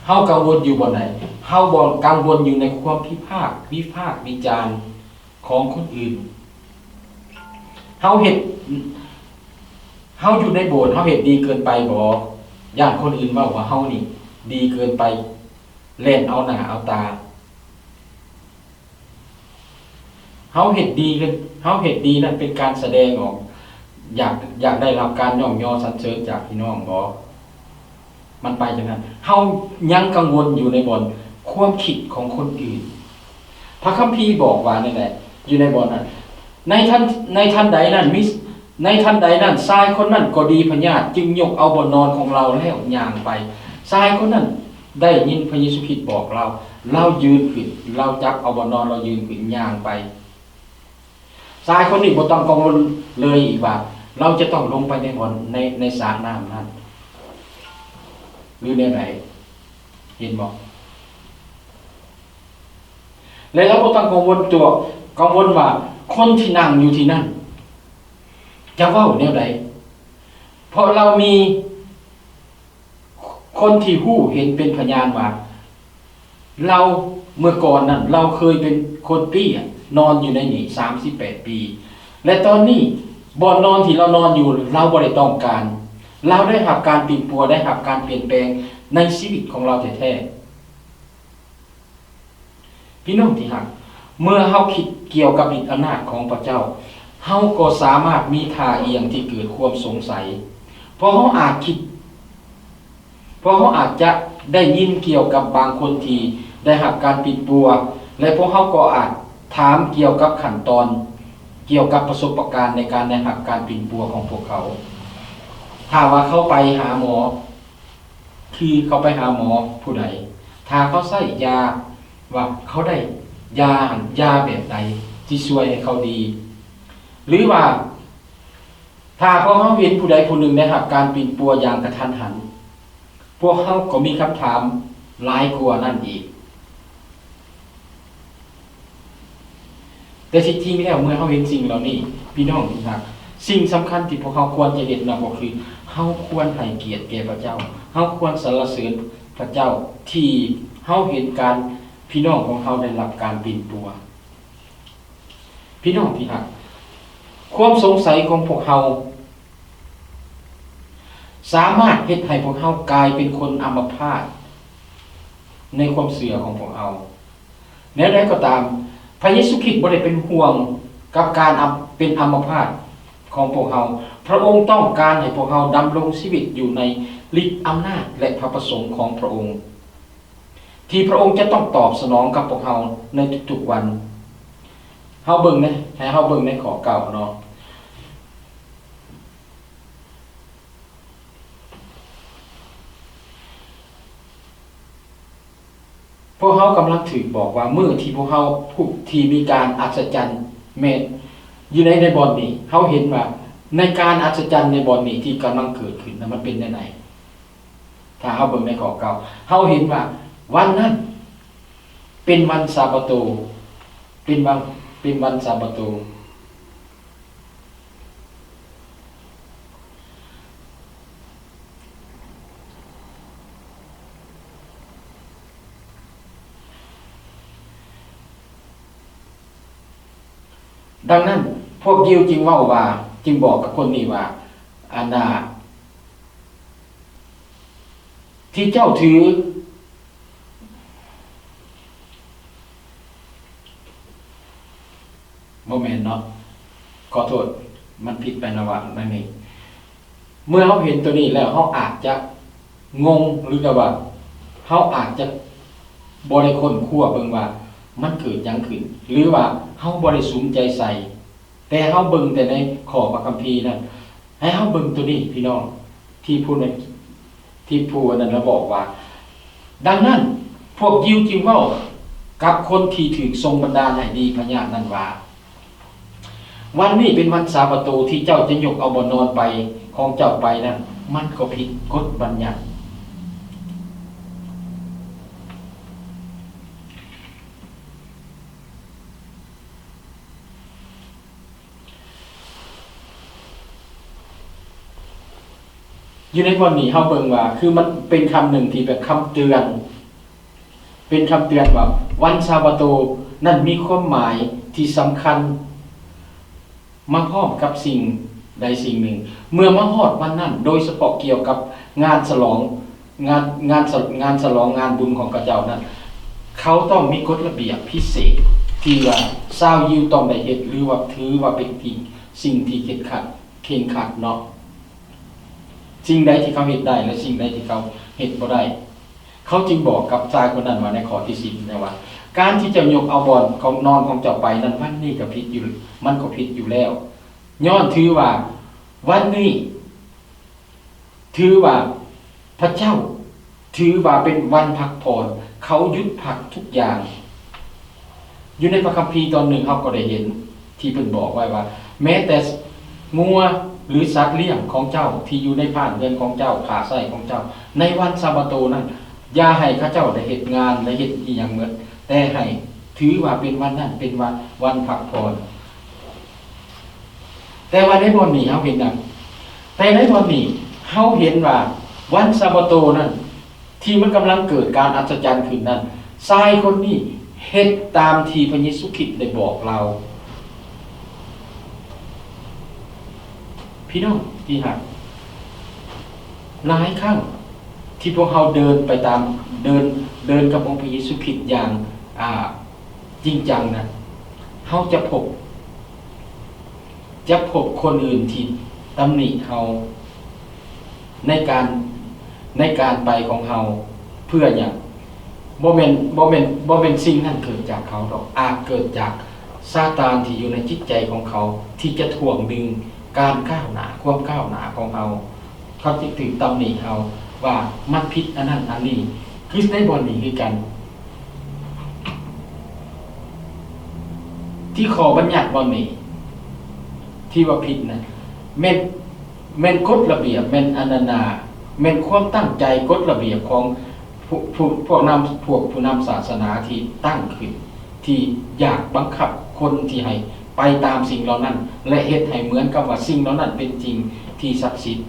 เฮากังวลอยู่บ่ไหนเฮาบ่กังวลอยู่ในความวิพากษ์วิจารณ์ของคนอื่นเฮาอยู่ในโบสถ์เฮาเฮ็ดดีเกินไปบ่ย่านคนอื่นว่าเฮานี่ดีเกินไปเล่นเอาหน้าเอาตาเฮาเฮ็ดดีนั่นเป็นการแสดงออกอยากได้รับการยอมยอสรรเสริญจากพี่น้องบ่มันไปจังนั้นเฮายังกังวลอยู่ในบ่อนความคิดของคนอื่นพระคัมภีร์บอกว่านั่นแหละอยู่ในบ่อนนั้นในท่านใดนั้นชายคนนั้นก็ดีพญาติจึงยกเอาบ่อนอนของเราแล้วย่างไปชายคนนั้นได้ยินพระเยซูคริสต์บอกเรายืนขึ้นเราจับเอาบ่อนอนเรายืนขึ้นย่างไปชายคนนี้บ่ต้องกังวลเลยอีกว่าเราจะต้องลงไปในบ่อนในสระน้ำนั้นหรือในไหนเห็นบ่แล้วเราบ่ต้องกังวลว่าคนที่นั่งอยู่ที่นั่น จะเว้าแนวใดเพราะเรามีคนที่ฮู้เห็นเป็นพยานว่าเราเมื่อก่อนนั้นเราเคยเป็นคนปี้นอนอยู่ในนี้38 ปีและตอนนี้บ่อนนอนที่เรานอนอยู่เราบ่ได้ต้องการเราได้รับการปิ่นปัวได้รับการเปลี่ยนแปลงในชีวิตของเราแท้ๆพี่น้องที่รักเมื่อเฮาคิดเกี่ยวกับฤทธิ์อำนาจของพระเจ้าเฮาก็สามารถมีท่าเอียงที่เกิดความสงสัยเพราะเฮาอาจจะได้ยินเกี่ยวกับบางคนที่ได้รับการปิดปัวและพวกเขาก็อาจถามเกี่ยวกับขั้นตอนเกี่ยวกับประสบการณ์ในการได้รับการปิดปัวของพวกเขาถ้าว่าเขาไปหาหมอคือเขาไปหาหมอผู้ใดถ้าเขาใส่ยาว่าเขาได้ยาแบบใดที่ช่วยให้เขาดีหรือว่าถ้าพวกเขาเห็นผู้ใดผู้หนึ่งได้รับการปิดปัวอย่างกระทันหันพวกเขาก็มีคำถามหลายกว่านั่นอีกแต่ที่จริงแล้วเมื่อเขาเห็นสิ่งเหล่านี้พี่น้องที่รักสิ่งสำคัญที่พวกเขาควรจะเห็นนะก็คือเขาควรให้เกียรติแก่พระเจ้าเขาควรสรรเสริญพระเจ้าที่เขาเห็นการพี่น้องของเขาได้รับการปิ่นปัวพี่น้องที่รักความสงสัยของพวกเขาสามารถเฮ็ดให้พวกเขากลายเป็นคนอัมพาตในความเสื่อของพวกเขาแม้ใดก็ตามพระเยซูคริสต์บ่ได้เป็นห่วงกับการเป็นอัมพาตของพวกเขาพระองค์ต้องการให้พวกเขาดำรงชีวิตอยู่ในฤทธิ์อำนาจและพระประสงค์ของพระองค์ที่พระองค์จะต้องตอบสนองกับพวกเขาในทุกๆวันเฮาเบิ่งนะให้เฮาเบิ่งในข้อเก่าเนาะพวกเขากำลังถือบอกว่าเมื่อที่พวกเขาผู้ที่มีการอัศจรรย์เมตอยู่ในบ่อนนี้เขาเห็นว่าในการอัศจรรย์ในบ่อนนี้ที่กำลังเกิดขึ้นนั้นมันเป็นยังไงถ้าเขาเบิ่งในข้อเก่าเขาเห็นว่าวันนั้นเป็นวันซาบาโตเป็นวันซาบาโตดังนั้นพวกยิวจึงว่าจึงบอกกับคนนี้ว่าอาณาที่เจ้าถือโมเมนต์เนาะขอโทษมันผิดไปนะวะนั่นเองเมื่อเขาเห็นตัวนี้แล้วเขาอาจจะงงหรือว่าเขาอาจจะบ่ได้ค้นคว้าเบิ่งว่ามันเกิดหยังขึ้นหรือว่าเฮาบ่ได้สนใจใส่แต่เฮาเบิ่งแต่ในข้อพระคัมภีร์นั่นให้เฮาเบิ่งตัวนี้พี่น้องที่ผู้นั้นเราบอกว่าดังนั้นพวกยิวจึงเว้ากับคนที่ถูกทรงบันดาลให้ดีพญานั้นว่าวันนี้เป็นวันซาบาโตที่เจ้าจะยกเอาบ่อนอนไปของเจ้าไปนั้นมันก็ผิดกฎบัญญัติอยู่ในบทนี้เฮาเบิ่งว่าคือมันเป็นคำหนึ่งที่แบบคำเตือนเป็นคำเตือนว่าวันซาบาโตนั่นมีความหมายที่สำคัญมาพร้อมกับสิ่งใดสิ่งหนึ่งเมื่อมาฮอดวันนั้นโดยเฉพาะเกี่ยวกับงานฉลองงานฉลองงานบุญของพระเจ้านั้นเขาต้องมีกฎระเบียบพิเศษที่ว่าชาวยิวต้องได้เฮ็ดหรือว่าถือว่าเป็นสิ่งที่เข็ดขัดเข่งขัดเนาะสิ่งใดที่เขาเฮ็ดได้และสิ่งใดที่เขาเฮ็ดบ่ได้เขาจึงบอกกับชายคนนั้นว่าในข้อที่10นะว่าการที่จะยกเอาบ่อนของนอนของเจ้าไปนั้นวันนี้ก็ผิดอยู่มันก็ผิดอยู่แล้วย้อนถือว่าวันนี้ถือว่าพระเจ้าถือว่าเป็นวันพักผ่อนเขาหยุดพักทุกอย่างอยู่ในพระคัมภีร์ตอนหนึ่งเราก็ได้เห็นที่เพิ่นบอกไว้ว่าแม้แต่งัวหรือสัตว์เลี้ยงของเจ้าที่อยู่ในบ้านเรือนของเจ้าขาไส้ของเจ้าในวันซาบาโตนั้นอย่าให้ข้าเจ้าได้เฮ็ดงานได้เฮ็ดอีหยังเหมือนแต่ให้ถือว่าเป็นวันนั้นเป็นวันพักผ่อนแ แต่ว่าในวันนี้เฮาเห็นนั่นแต่ในวันนี้เฮาเห็นว่าวันซาบาโตนั้นที่มันกำลังเกิดการอัศจรรย์ขึ้นนั้นชายคนนี้เฮ็ดตามที่พระเยซูคริสต์ได้บอกเราพี่น้องที่หักหลายครั้งที่พวกเราเดินไปตามเดินกับองค์พระเยซูคริสต์อย่างจริงจังนะเฮาจะพบคนอื่นที่ตำหนิเฮาในการไปของเฮาเพื่ออย่างบ่แม่นสิ่งนั้นเกิดจากเขาดอกอาจเกิดจากซาตานที่อยู่ในจิตใจของเขาที่จะถ่วงดึงการก้าวหน้าความก้าวหน้าของเฮาเขาจึงถึงตำหนิเฮาว่ามันผิดอันนั้นอันนี้คือในบ่นี้คือกันที่ขอบัญญัติบ่นี้ที่ว่าผิดนะแม่นกฎระเบียบแม่นอนันนาแม่นความตั้งใจกฎระเบียบของพวกผู้นำศาสนาที่ตั้งขึ้นที่อยากบังคับคนที่ให้ไปตามสิ่งเหล่านั้นและเฮ็ดให้เหมือนกับว่าสิ่งเหล่านั้นเป็นจริงที่ศักดิ์สิทธิ์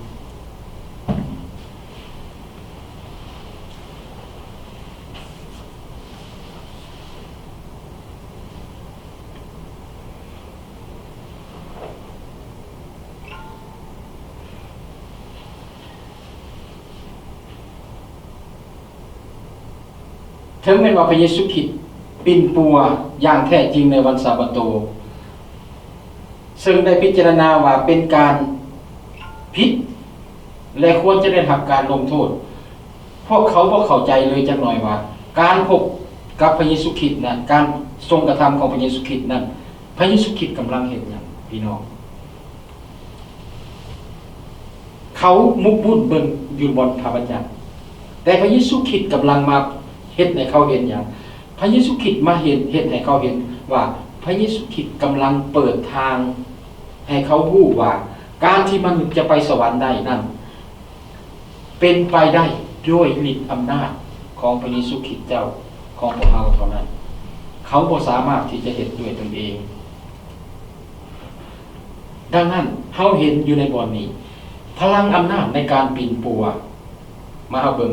ถึงแม้ว่าพระเยซูคริสต์ปิ่นปัวอย่างแท้จริงในวันซาบาโตซึ่งได้พิจารณาว่าเป็นการผิดและควรจะได้รับการลงโทษพวกเขาบ่เข้าใจเลยจักหน่อยว่าการพบกับพระเยซูคริสต์นั้นการทรงกระทำของพระเยซูคริสต์นั้นพระเยซูคริสต์กำลังเฮ็ดหยังพี่น้องเขามุกมุ่นเบิ่งอยู่บนพระบัญญัติแต่พระเยซูคริสต์กำลังมาเฮ็ดให้เขาเห็นอย่างพระเยซูคริสต์มาเฮ็ดให้เขาเห็นว่าพระเยซูคริสต์กำลังเปิดทางให้เขารู้ว่าการที่มนุษย์จะไปสวรรค์ได้นั้นเป็นไปได้ด้วยฤทธิ์อำนาจของพระเยซูคริสต์เจ้าของพวกเราเท่านั้นเขาบ่สามารถที่จะเฮ็ดด้วยตนเองดังนั้นเฮาเห็นอยู่ในบ่อนนี้พลังอำนาจในการปีนปัวมาเอาเบิ่ง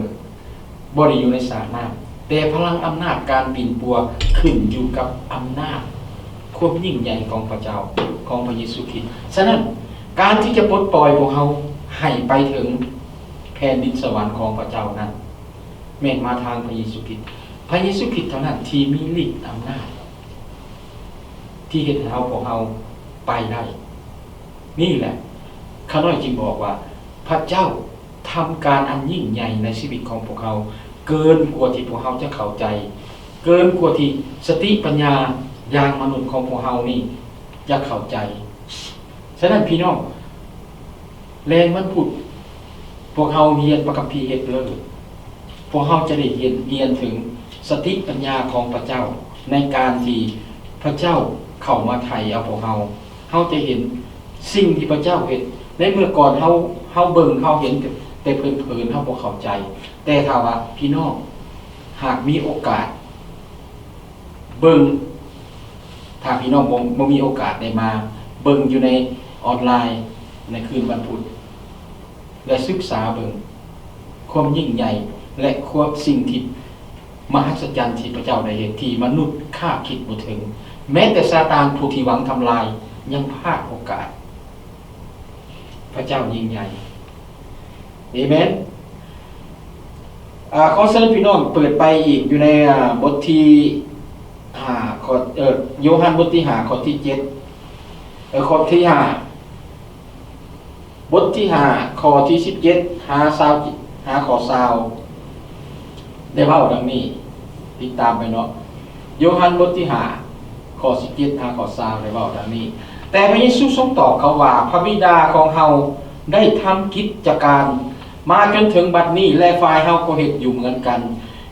บ่ได้อยู่ในสาน้ำแต่พลังอำนาจการปีนปัวขึ้นอยู่กับอำนาจความยิ่งใหญ่ของพระเจ้าของพระเยซูคริสต์ฉะนั้นการที่จะปลดปล่อยพวกเราให้ไปถึงแผ่นดินสวรรค์ของพระเจ้านั้นแม่นมาทางพระเยซูคริสต์พระเยซูคริสต์เท่านั้นที่มีฤทธิ์อำนาจที่เฮ็ดให้พวกเราไปได้นี่แหละข้าน้อยจึงบอกว่าพระเจ้าทำการอันยิ่งใหญ่ในชีวิตของพวกเราเกินกว่าที่พวกเราจะเข้าใจเกินกว่าที่สติปัญญาอย่างมนุษย์ของพวกเรานี่จะเข้าใจฉะนั้นพี่น้องแรงมันพุดพวกเราเรียนพระคัมภีร์เฮ็ดเลยพวกเราจะได้เรียนถึงสติปัญญาของพระเจ้าในการที่พระเจ้าเข้ามาไถ่เอาพวกเราจะเห็นสิ่งที่พระเจ้าเฮ็ดในเมื่อก่อนเฮาเบิ่งเฮาเห็นแต่เพิ่นๆเฮาบ่เข้าใจแต่ถ้าว่าพี่น้องหากมีโอกาสเบิ่งถ้าพี่น้องบ่มีโอกาสได้มาเบิ่งอยู่ในออนไลน์ในคืนวันพุธและศึกษาเบิ่งความยิ่งใหญ่และความสิ่งที่มหัศจรรย์ที่พระเจ้าได้เฮ็ดที่มนุษย์คาดคิดบ่ถึงแม้แต่ซาตานผู้ที่หวังทำลายยังพลาดโอกาสพระเจ้ายิ่งใหญ่เอเมนขอเชิญพี่น้องเปิดไปอีกอยู่ในบทที่5ข้อโยฮันบทที่5ข้อที่7ข้อที่5บทที่5ข้อที่17หาข้อ20ได้เว้าดังนี้ติดตามไปเนาะโยฮันบทที่5ข้อ17หาข้อ20ได้เว้าดังนี้แต่พระเยซูทรงตอบเขาว่าพระบิดาของเฮาได้ทำกิจการมาจนถึงบัดนี้และฝ่ายเฮาก็เฮ็ดอยู่เหมือนกัน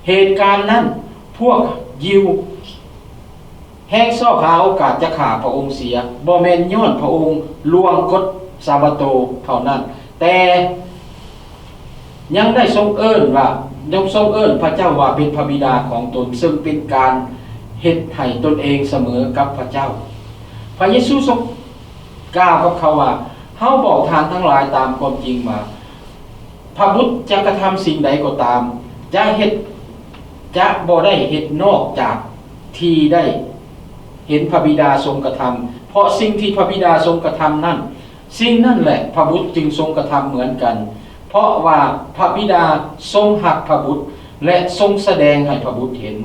เหตุการณ์นั้นพวกยิวแห่งซอกหาโอกาสจะฆ่าพระองค์เสียบ่แม่นย้อนพระองค์ล่วงกฎซาบาโตเท่านั้นแต่ยังได้ทรงเอิ้นพระเจ้าว่าเป็นพระบิดาของตนซึ่งเป็นการเฮ็ดให้ตนเองเสมอกับพระเจ้าพระเยซูทรง กล่าวกับเขาว่าเฮาบอกทานทั้งหลายตามความจริงมาพระบุตรจะกระทำสิ่งใดก็ตามจะเฮ็ดจะบ่ได้เฮ็ดนอกจากที่ได้เห็นพระบิดาทรงกระทำเพราะสิ่งที่พระบิดาทรงกระทำนั่นสิ่งนั่นแหละพระบุตรจึงทรงกระทำเหมือนกันเพราะว่าพระบิดาทรงหักพระบุตรและทรงแสดงให้พระบุตรเห็น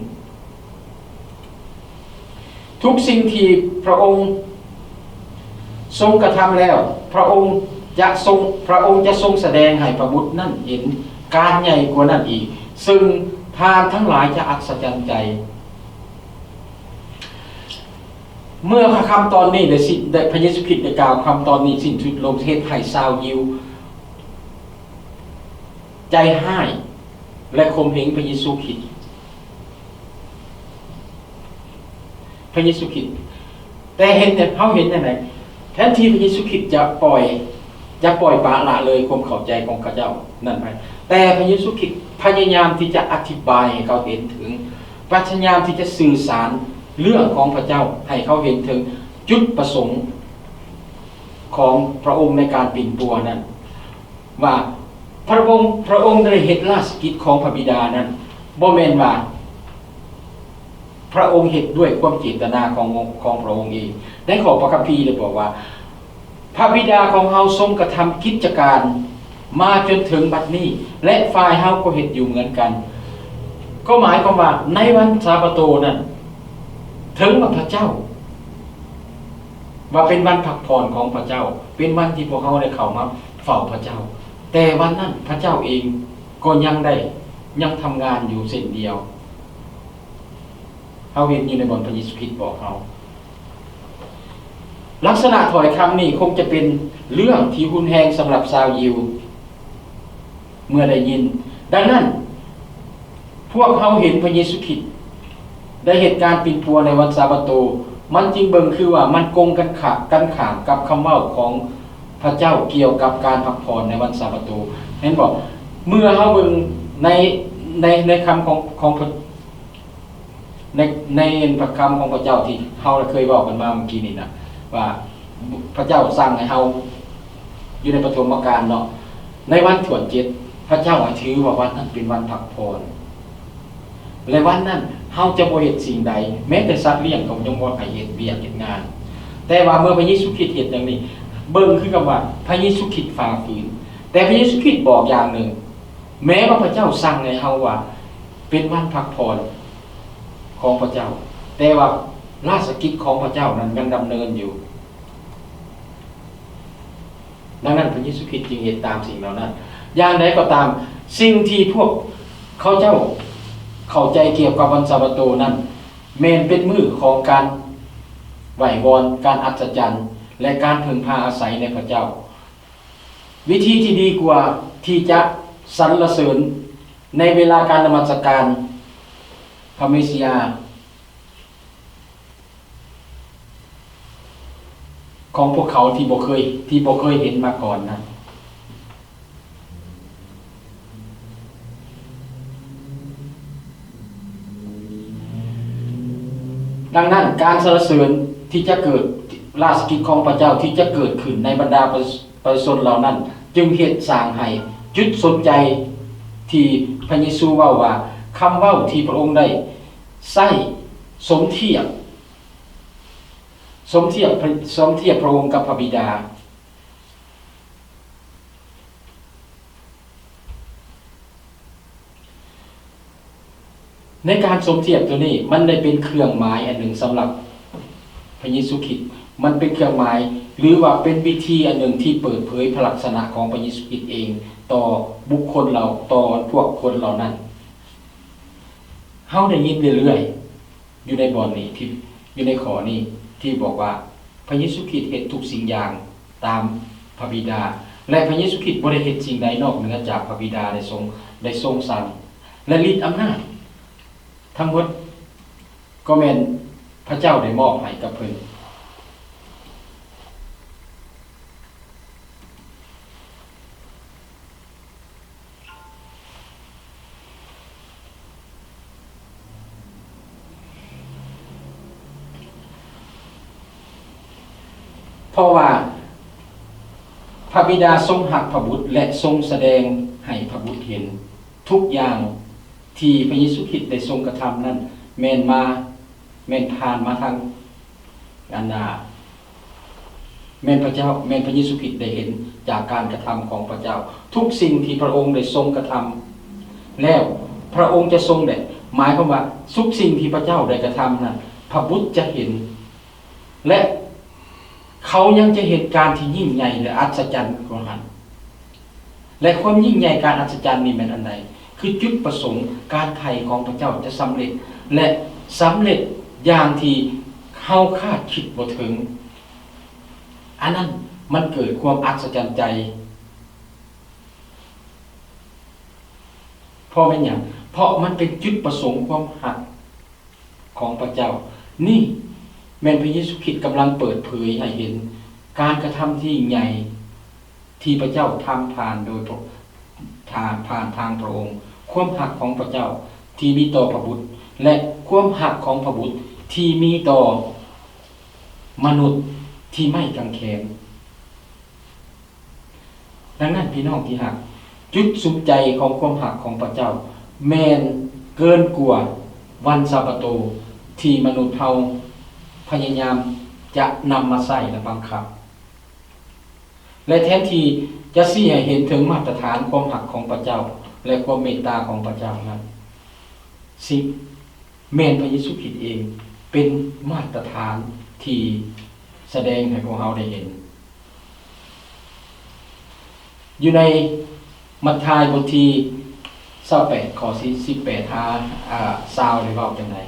ทุกสิ่งที่พระองค์ทรงกระทำแล้วพระองค์จะทรงแสดงให้พระบุตรนั่นเห็นการใหญ่กว่านั้นอีกซึ่งทานทั้งหลายจะอัศจรรย์ใจเมื่อพระคำตอนนี้ได้พระเยซูคริสต์ได้กล่าวคำตอนนี้สิ้นสุดลงเทศให้ชาวยิวใจให้และข่มเหงพระเยซูคริสต์แต่เห็นแต่เขาเห็นยังไงแทนที่พระเยซูคริสต์จะปล่อยปละละเลยความเข้าใจของข้าเจ้านั่นไปแต่พระเยซูคริสต์พยายามที่จะอธิบายให้เขาเห็นถึงพยายามที่จะสื่อสารเรื่องของพระเจ้าให้เขาเห็นถึงจุดประสงค์ของพระองค์ในการปิ่นปัวนั้นว่าพระองค์ได้เฮ็ดราชกิจของพระบิดานั้นบ่แม่นว่าพระองค์เฮ็ดด้วยความเจตนาของพระองค์เองในข้อพระคัมภีร์ได้บอกว่าพระบิดาของเฮาทรงกระทำกิจการมาจนถึงบัดนี้และฝ่ายเฮาก็เฮ็ดอยู่เหมือนกันก็หมายความว่าในวันสาบาโตนั้นถึงว่าพระเจ้าว่าเป็นวันพักผ่อนของพระเจ้าเป็นวันที่พวกเขาได้เข้ามาเฝ้าพระเจ้าแต่วันนั้นพระเจ้าเองก็ยังทำงานอยู่เส้นเดียวเขาเห็นอยู่ในบทพระเยซูคริสต์บอกเขาลักษณะถอยคำนี้คงจะเป็นเรื่องที่หุนแหงสำหรับชาวยิวเมื่อได้ยินดังนั้นพวกเขาเห็นพระเยซูคริสต์ได้เหตุการณ์ปิ่นปัวในวันซาบาโตมันจริงเบิ่งคือว่ามันกงกันขามกับคำเว้าของพระเจ้าเกี่ยวกับการพักผ่อนในวันซาบาโตเห็นบอกเมื่อเฮาเบิ่งในคำของในพระคำของพระเจ้าที่เฮาเคยบอกกันมาเมื่อกี้นี่นะว่าพระเจ้าสั่งให้เฮาอยู่ในปฐมกาลเนาะในวันถวดเจ็ดพระเจ้าถือว่าวันนั้นเป็นวันพักผ่อนและวันนั้นเฮาจะบ่เฮ็ดสิ่งใดแม้แต่สัตว์เลี้ยงก็ยังบ่ให้เฮ็ดเวียกเฮ็ดงานแต่ว่าเมื่อพระเยซูคริสต์เฮ็ดอย่างนี้เบิ่งคือกับว่าพระเยซูคริสต์ฝ่าฝืนแต่พระเยซูคริสต์บอกอย่างหนึ่งแม้ว่าพระเจ้าสั่งให้เฮาว่าเป็นวันพักผ่อนของพระเจ้าแต่ว่าราชกิจของพระเจ้านั้นยังดำเนินอยู่ดังนั้นพระเยซูคริสต์จึงเฮ็ดตามสิ่งเหล่านั้นอย่างใดก็ตามสิ่งที่พวกเขาเจ้าเข้าใจเกี่ยวกับวันซาบาโตนั้นแม้นเป็นมื้อของการไหว้วอนการอัศจรรย์และการพึ่งพาอาศัยในพระเจ้าวิธีที่ดีกว่าที่จะสรรเสริญในเวลาการนมัสการพระเมสสิยาของพวกเขาที่บ่เคยเห็นมาก่อนนะดังนั้นการสรรเสริญที่จะเกิดราชกิจของพระเจ้าที่จะเกิดขึ้นในบรรดาประชาชนเหล่านั้นจึงเฮ็ดสร้างให้จุดสนใจที่พระเยซูเว้าว่าคำเว้าที่พระองค์ได้ใช้สมเทียบพระองค์กับพระบิดาในการสมเทียบตัวนี้มันได้เป็นเครื่องหมายอันหนึ่งสำหรับพระเยซูคริสต์มันเป็นเครื่องหมายหรือว่าเป็นวิธีอันหนึ่งที่เปิดเผยพระลักษณะของพระเยซูคริสต์เองต่อบุคคลเราต่อพวกคนเหล่านั้นเฮาได้ยินเรื่อยๆอยู่ในบทนี้ที่อยู่ในข้อนี้ที่บอกว่าพระเยซูคริสต์เฮ็ดทุกสิ่งอย่างตามพระบิดาและพระเยซูคริสต์บ่ได้เฮ็ดสิ่งใดนอกเหนือจากพระบิดาได้ทรงสั่งและฤทธิ์อำนาจทั้งหมดก็แม่นพระเจ้าได้มอบให้กับเพิ่นเพราะว่า พระบิดาทรงหักพระบุตรและทรงแสดงให้พระบุตรเห็นทุกอย่างที่พระเยซูคริสต์ได้ทรงกระทำนั้นแม่นผ่านมาทางอันแม่นพระเจ้าแม่นพระเยซูคริสต์ได้เห็นจากการกระทำของพระเจ้าทุกสิ่งที่พระองค์ได้ทรงกระทำแล้วพระองค์จะทรงได้หมายความว่าทุกสิ่งที่พระเจ้าได้กระทำนั้นพระบุตรจะเห็นและเขายังจะเห็นการที่ยิ่งใหญ่และอัศจรรย์ของท่านและความยิ่งใหญ่การอัศจรรย์นี่เป็นอันใดคือจุดประสงค์การไถ่ของพระเจ้าจะสำเร็จและสำเร็จอย่างที่เฮาคาดคิดบ่ถึงอันนั้นมันเกิดความอัศจรรย์ใจเพราะเป็นอย่างเพราะมันเป็นจุดประสงค์ความหักของพระเจ้านี่แม่นพระเยซูคริสต์กำลังเปิดเผยให้เห็นการกระทำที่ใหญ่ที่พระเจ้าทำผ่านโดยผ่านทางพระองค์ความหักของพระเจ้าที่มีต่อพระบุตรและความหักของพระบุตรที่มีต่อมนุษย์ที่ไม่กังแขนดังนั้นพี่น้องที่หักจุดสุดใจของความหักของพระเจ้าแม่นเกินกว่าวันซาบาโตที่มนุษย์เฮาพยายามจะนำมาใส่และบังคับและแทนที่จะชี้ให้เห็นถึงมาตรฐานความหักของพระเจ้าและความเมตตาของพระเจ้านั้นสิแม่นพระเยซูคริสต์เองเป็นมาตรฐานที่แสดงให้พวกเราได้เห็นอยู่ในมัทธิวบทที่28ข้อ18หา20ได้เว้าจังได๋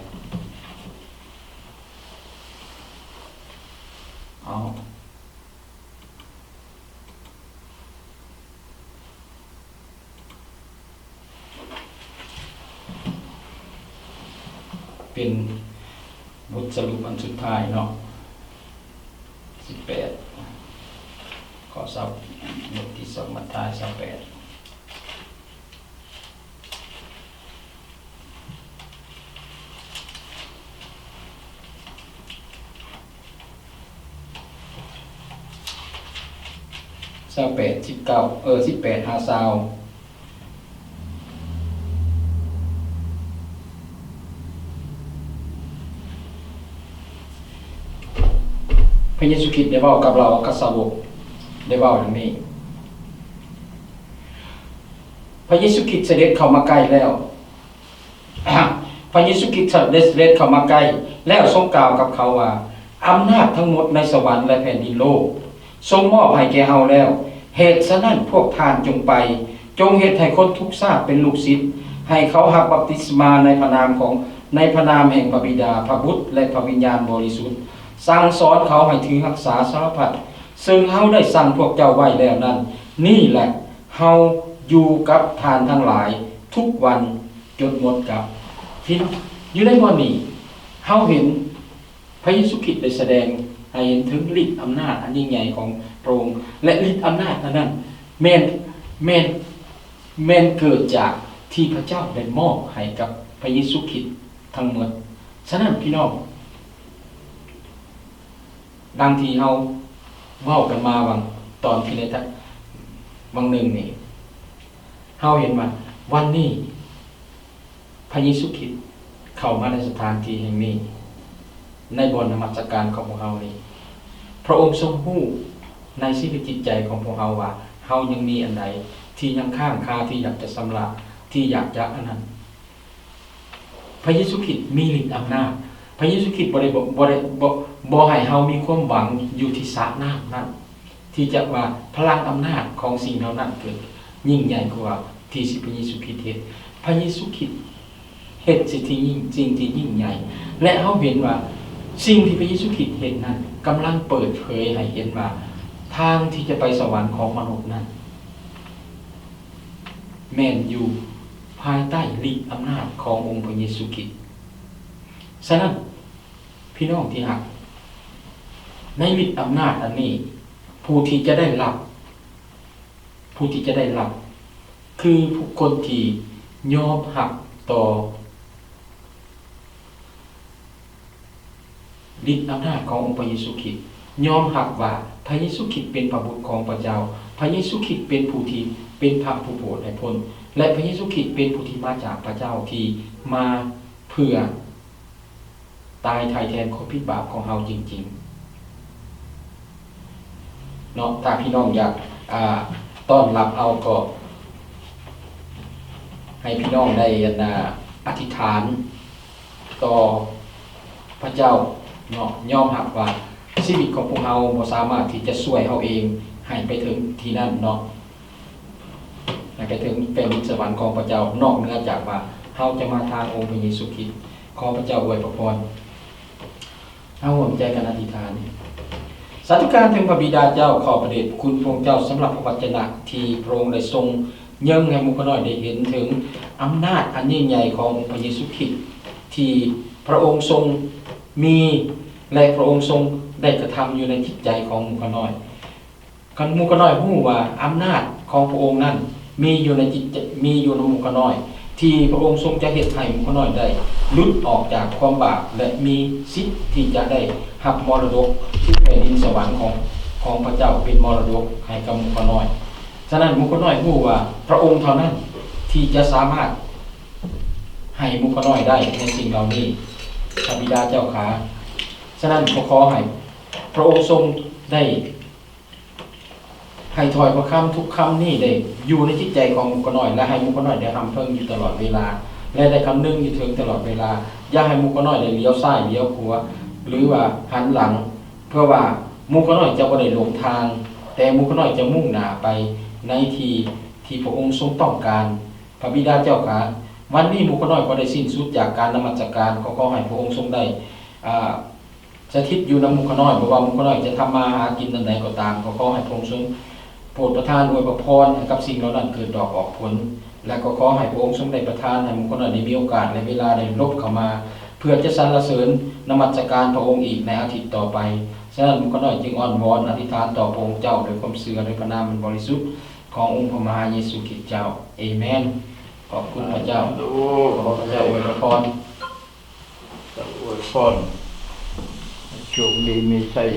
เป็นบทสรุปอันสุดท้ายเนาะ18ข้อ20บทที่2มัทธิว2818หา20พระเยซูคริสต์ได้เว้ากับเรากับสาวกได้เว้าอย่างนี้พระเยซูคริสต์เสด็จเข้ามาใกล้แล้ว พระเยซูคริสต์เสด็จเข้ามาใกล้แล้วทรงกล่าวกับเขาว่าอำนาจทั้งหมดในสวรรค์และแผ่นดินโลกทรงมอบให้แก่เฮาแล้วเหตุฉะนั้นพวกท่านจงไปจงเฮ็ดให้คนทุกชาติเป็นลูกศิษย์ให้เขารับบัพติศมาในพระนามแห่งพระบิดาพระบุตรและพระวิญญาณบริสุทธิ์สั่งสอนเขาให้ถือรักษาสารพัดซึ่งเฮาได้สั่งพวกเจ้าไว้แล้วนั้นนี่แหละเฮาอยู่กับท่านทั้งหลายทุกวันจนหมดกับพี่น้องอยู่ในวันนี้เฮาเห็นพระเยซูคริสต์ได้แสดงให้เห็นถึงฤทธิ์อำนาจอันยิ่งใหญ่ของพระองค์และฤทธิ์อำนาจนั้นแม่นเกิดจากที่พระเจ้าได้มอบให้กับพระเยซูคริสต์ทั้งหมดฉะนั้นพี่น้องดังที่เฮาเว้ากันมาตอนที่ได้บางหนึ่งนี่เฮาเห็นว่าวันนี้พระเยซูคริสต์เข้ามาในสถานที่แห่งนี้ในบ่อนนมัสการของพวกเฮานี่พระองค์ทรงรู้ในชีวิตจิตใจของพวกเฮาว่าเฮายังมีอันใดที่ยังข้างคาที่อยากจะสำระที่อยากจะอันนั้นพระเยซูคริสต์มีฤทธิ์อำนาจพระเยซูคริสต์บ่ให้เฮามีความหวังอยู่ที่สระน้ำนั้นที่จะว่าพลังอำนาจของสิ่งเหล่านั้นเกิดยิ่งใหญ่กว่าที่พระเยซูคริสต์เฮ็ดพระเยซูคริสต์เฮ็ดสิ่งที่ยิ่งใหญ่และเฮาเห็นว่าสิ่งที่พระเยซูคริสต์เฮ็ดนั้นกำลังเปิดเผยให้เห็นว่าทางที่จะไปสวรรค์ของมนุษย์นั้นแม่นอยู่ภายใต้ฤทธิ์อำนาจขององค์พระเยซูคริสต์ฉะนั้นพี่น้องที่รักในฤทธิ์อำนาจอันนี้ผู้ที่จะได้รับคือผู้คนที่ยอมรับต่อฤทธิ์อำนาจขององค์พระเยซูคริสต์ยอมรับว่าพระเยซูคริสต์เป็นพระบุตรของพระเจ้า พระเยซูคริสต์เป็นผู้ที่เป็นพระผู้โปรดให้พ้นและพระเยซูคริสต์เป็นผู้ที่มาจากพระเจ้าที่มาเพื่อตายไถ่แทนความผิดบาปของเราจริงๆเนาะถ้าพี่น้องอยากต้อนรับเอาก็ให้พี่น้องได้อธิษฐานต่อพระเจ้าเนาะยอมรับว่าชีวิตของพวกเราบ่สามารถที่จะช่วยเราเองให้ไปถึงที่นั่นเนาะให้ไปถึงแผ่นดินสวรรค์ของพระเจ้านอกเหนือจากว่าเราจะมาทางองค์พระเยซูคริสต์ขอพระเจ้าอวยพรเอาหัวใจกันอธิษฐานสาธุการถึงพระบิดาเจ้าขอประเดชคุณพระองค์เจ้าสำหรับพระวจนะที่พระองค์ได้ทรงเยิ่งให้หมู่ข้าน้อยได้เห็นถึงอำนาจอันยิ่งใหญ่ของพระเยซูคริสต์ที่พระองค์ทรงมีและพระองค์ทรงได้กระทำอยู่ในจิตใจของหมู่ข้าน้อยกันหมู่ข้าน้อยรู้ว่าอำนาจของพระองค์นั้นมีอยู่ในจิตมีอยู่ในหมู่ข้าน้อยที่พระองค์ทรงจะเฮ็ดให้หมู่ข้าน้อยได้หลุดออกจากความบาปและมีสิทธิ์ที่จะได้รับมรดกที่แผ่นดินสวรรค์ของพระเจ้าเป็นมรดกให้กับหมู่ข้าน้อยฉะนั้นหมู่ข้าน้อยรู้ว่าพระองค์เท่านั้นที่จะสามารถให้หมู่ข้าน้อยได้ในสิ่งเหล่านี้พระบิดาเจ้าขาฉะนั้นขอให้พระองค์ทรงได้ให้ถอยพระคำทุกคำนี้ได้อยู่ในจิตใจของหมู่ข้าน้อยและให้หมู่ข้าน้อยได้ทำเพิ่งอยู่ตลอดเวลาและได้คำนึงอยู่ถึงตลอดเวลาอย่าให้หมู่ข้าน้อยได้เลี้ยวซ้ายเลี้ยวขวาหรือว่าหันหลังเพื่อว่าหมู่ข้าน้อยจะบ่ได้หลงทางแต่หมู่ข้าน้อยจะมุ่งหน้าไปในที่พระองค์ทรงต้องการพระบิดาเจ้าขาวันนี้หมู่ข้าน้อยก็ได้สิ้นสุดจากการนมัสการขอให้พระองค์ทรงได้สถิตอยู่ในหมู่ข้าน้อยเพราะว่าหมู่ข้าน้อยจะทำมาหากินอันใดก็ตามขอให้พระองค์ทรงโปรดประทานอวยพรให้กับสิ่งเหล่านั้นเกิดดอกออกผลและก็ขอให้พระองค์ทรงได้ประทานให้หมู่ข้าน้อยได้มีโอกาสและเวลาได้ลบเข้ามาเพื่อจะสรรเสริญนมัสการพระองค์อีกในอาทิตย์ต่อไปฉะนั้นหมู่ข้าน้อยจึงอ้อนวอนอธิษฐานต่อพระองค์เจ้าด้วยความเชื่อด้วยพระนามอันบริสุทธิ์ขององค์พระมหาเยซูคริสต์เจ้าเอเมนขอบคุณพระเจ้าขอพระเจ้าอวยพรอวยพรโชคดีมีชัย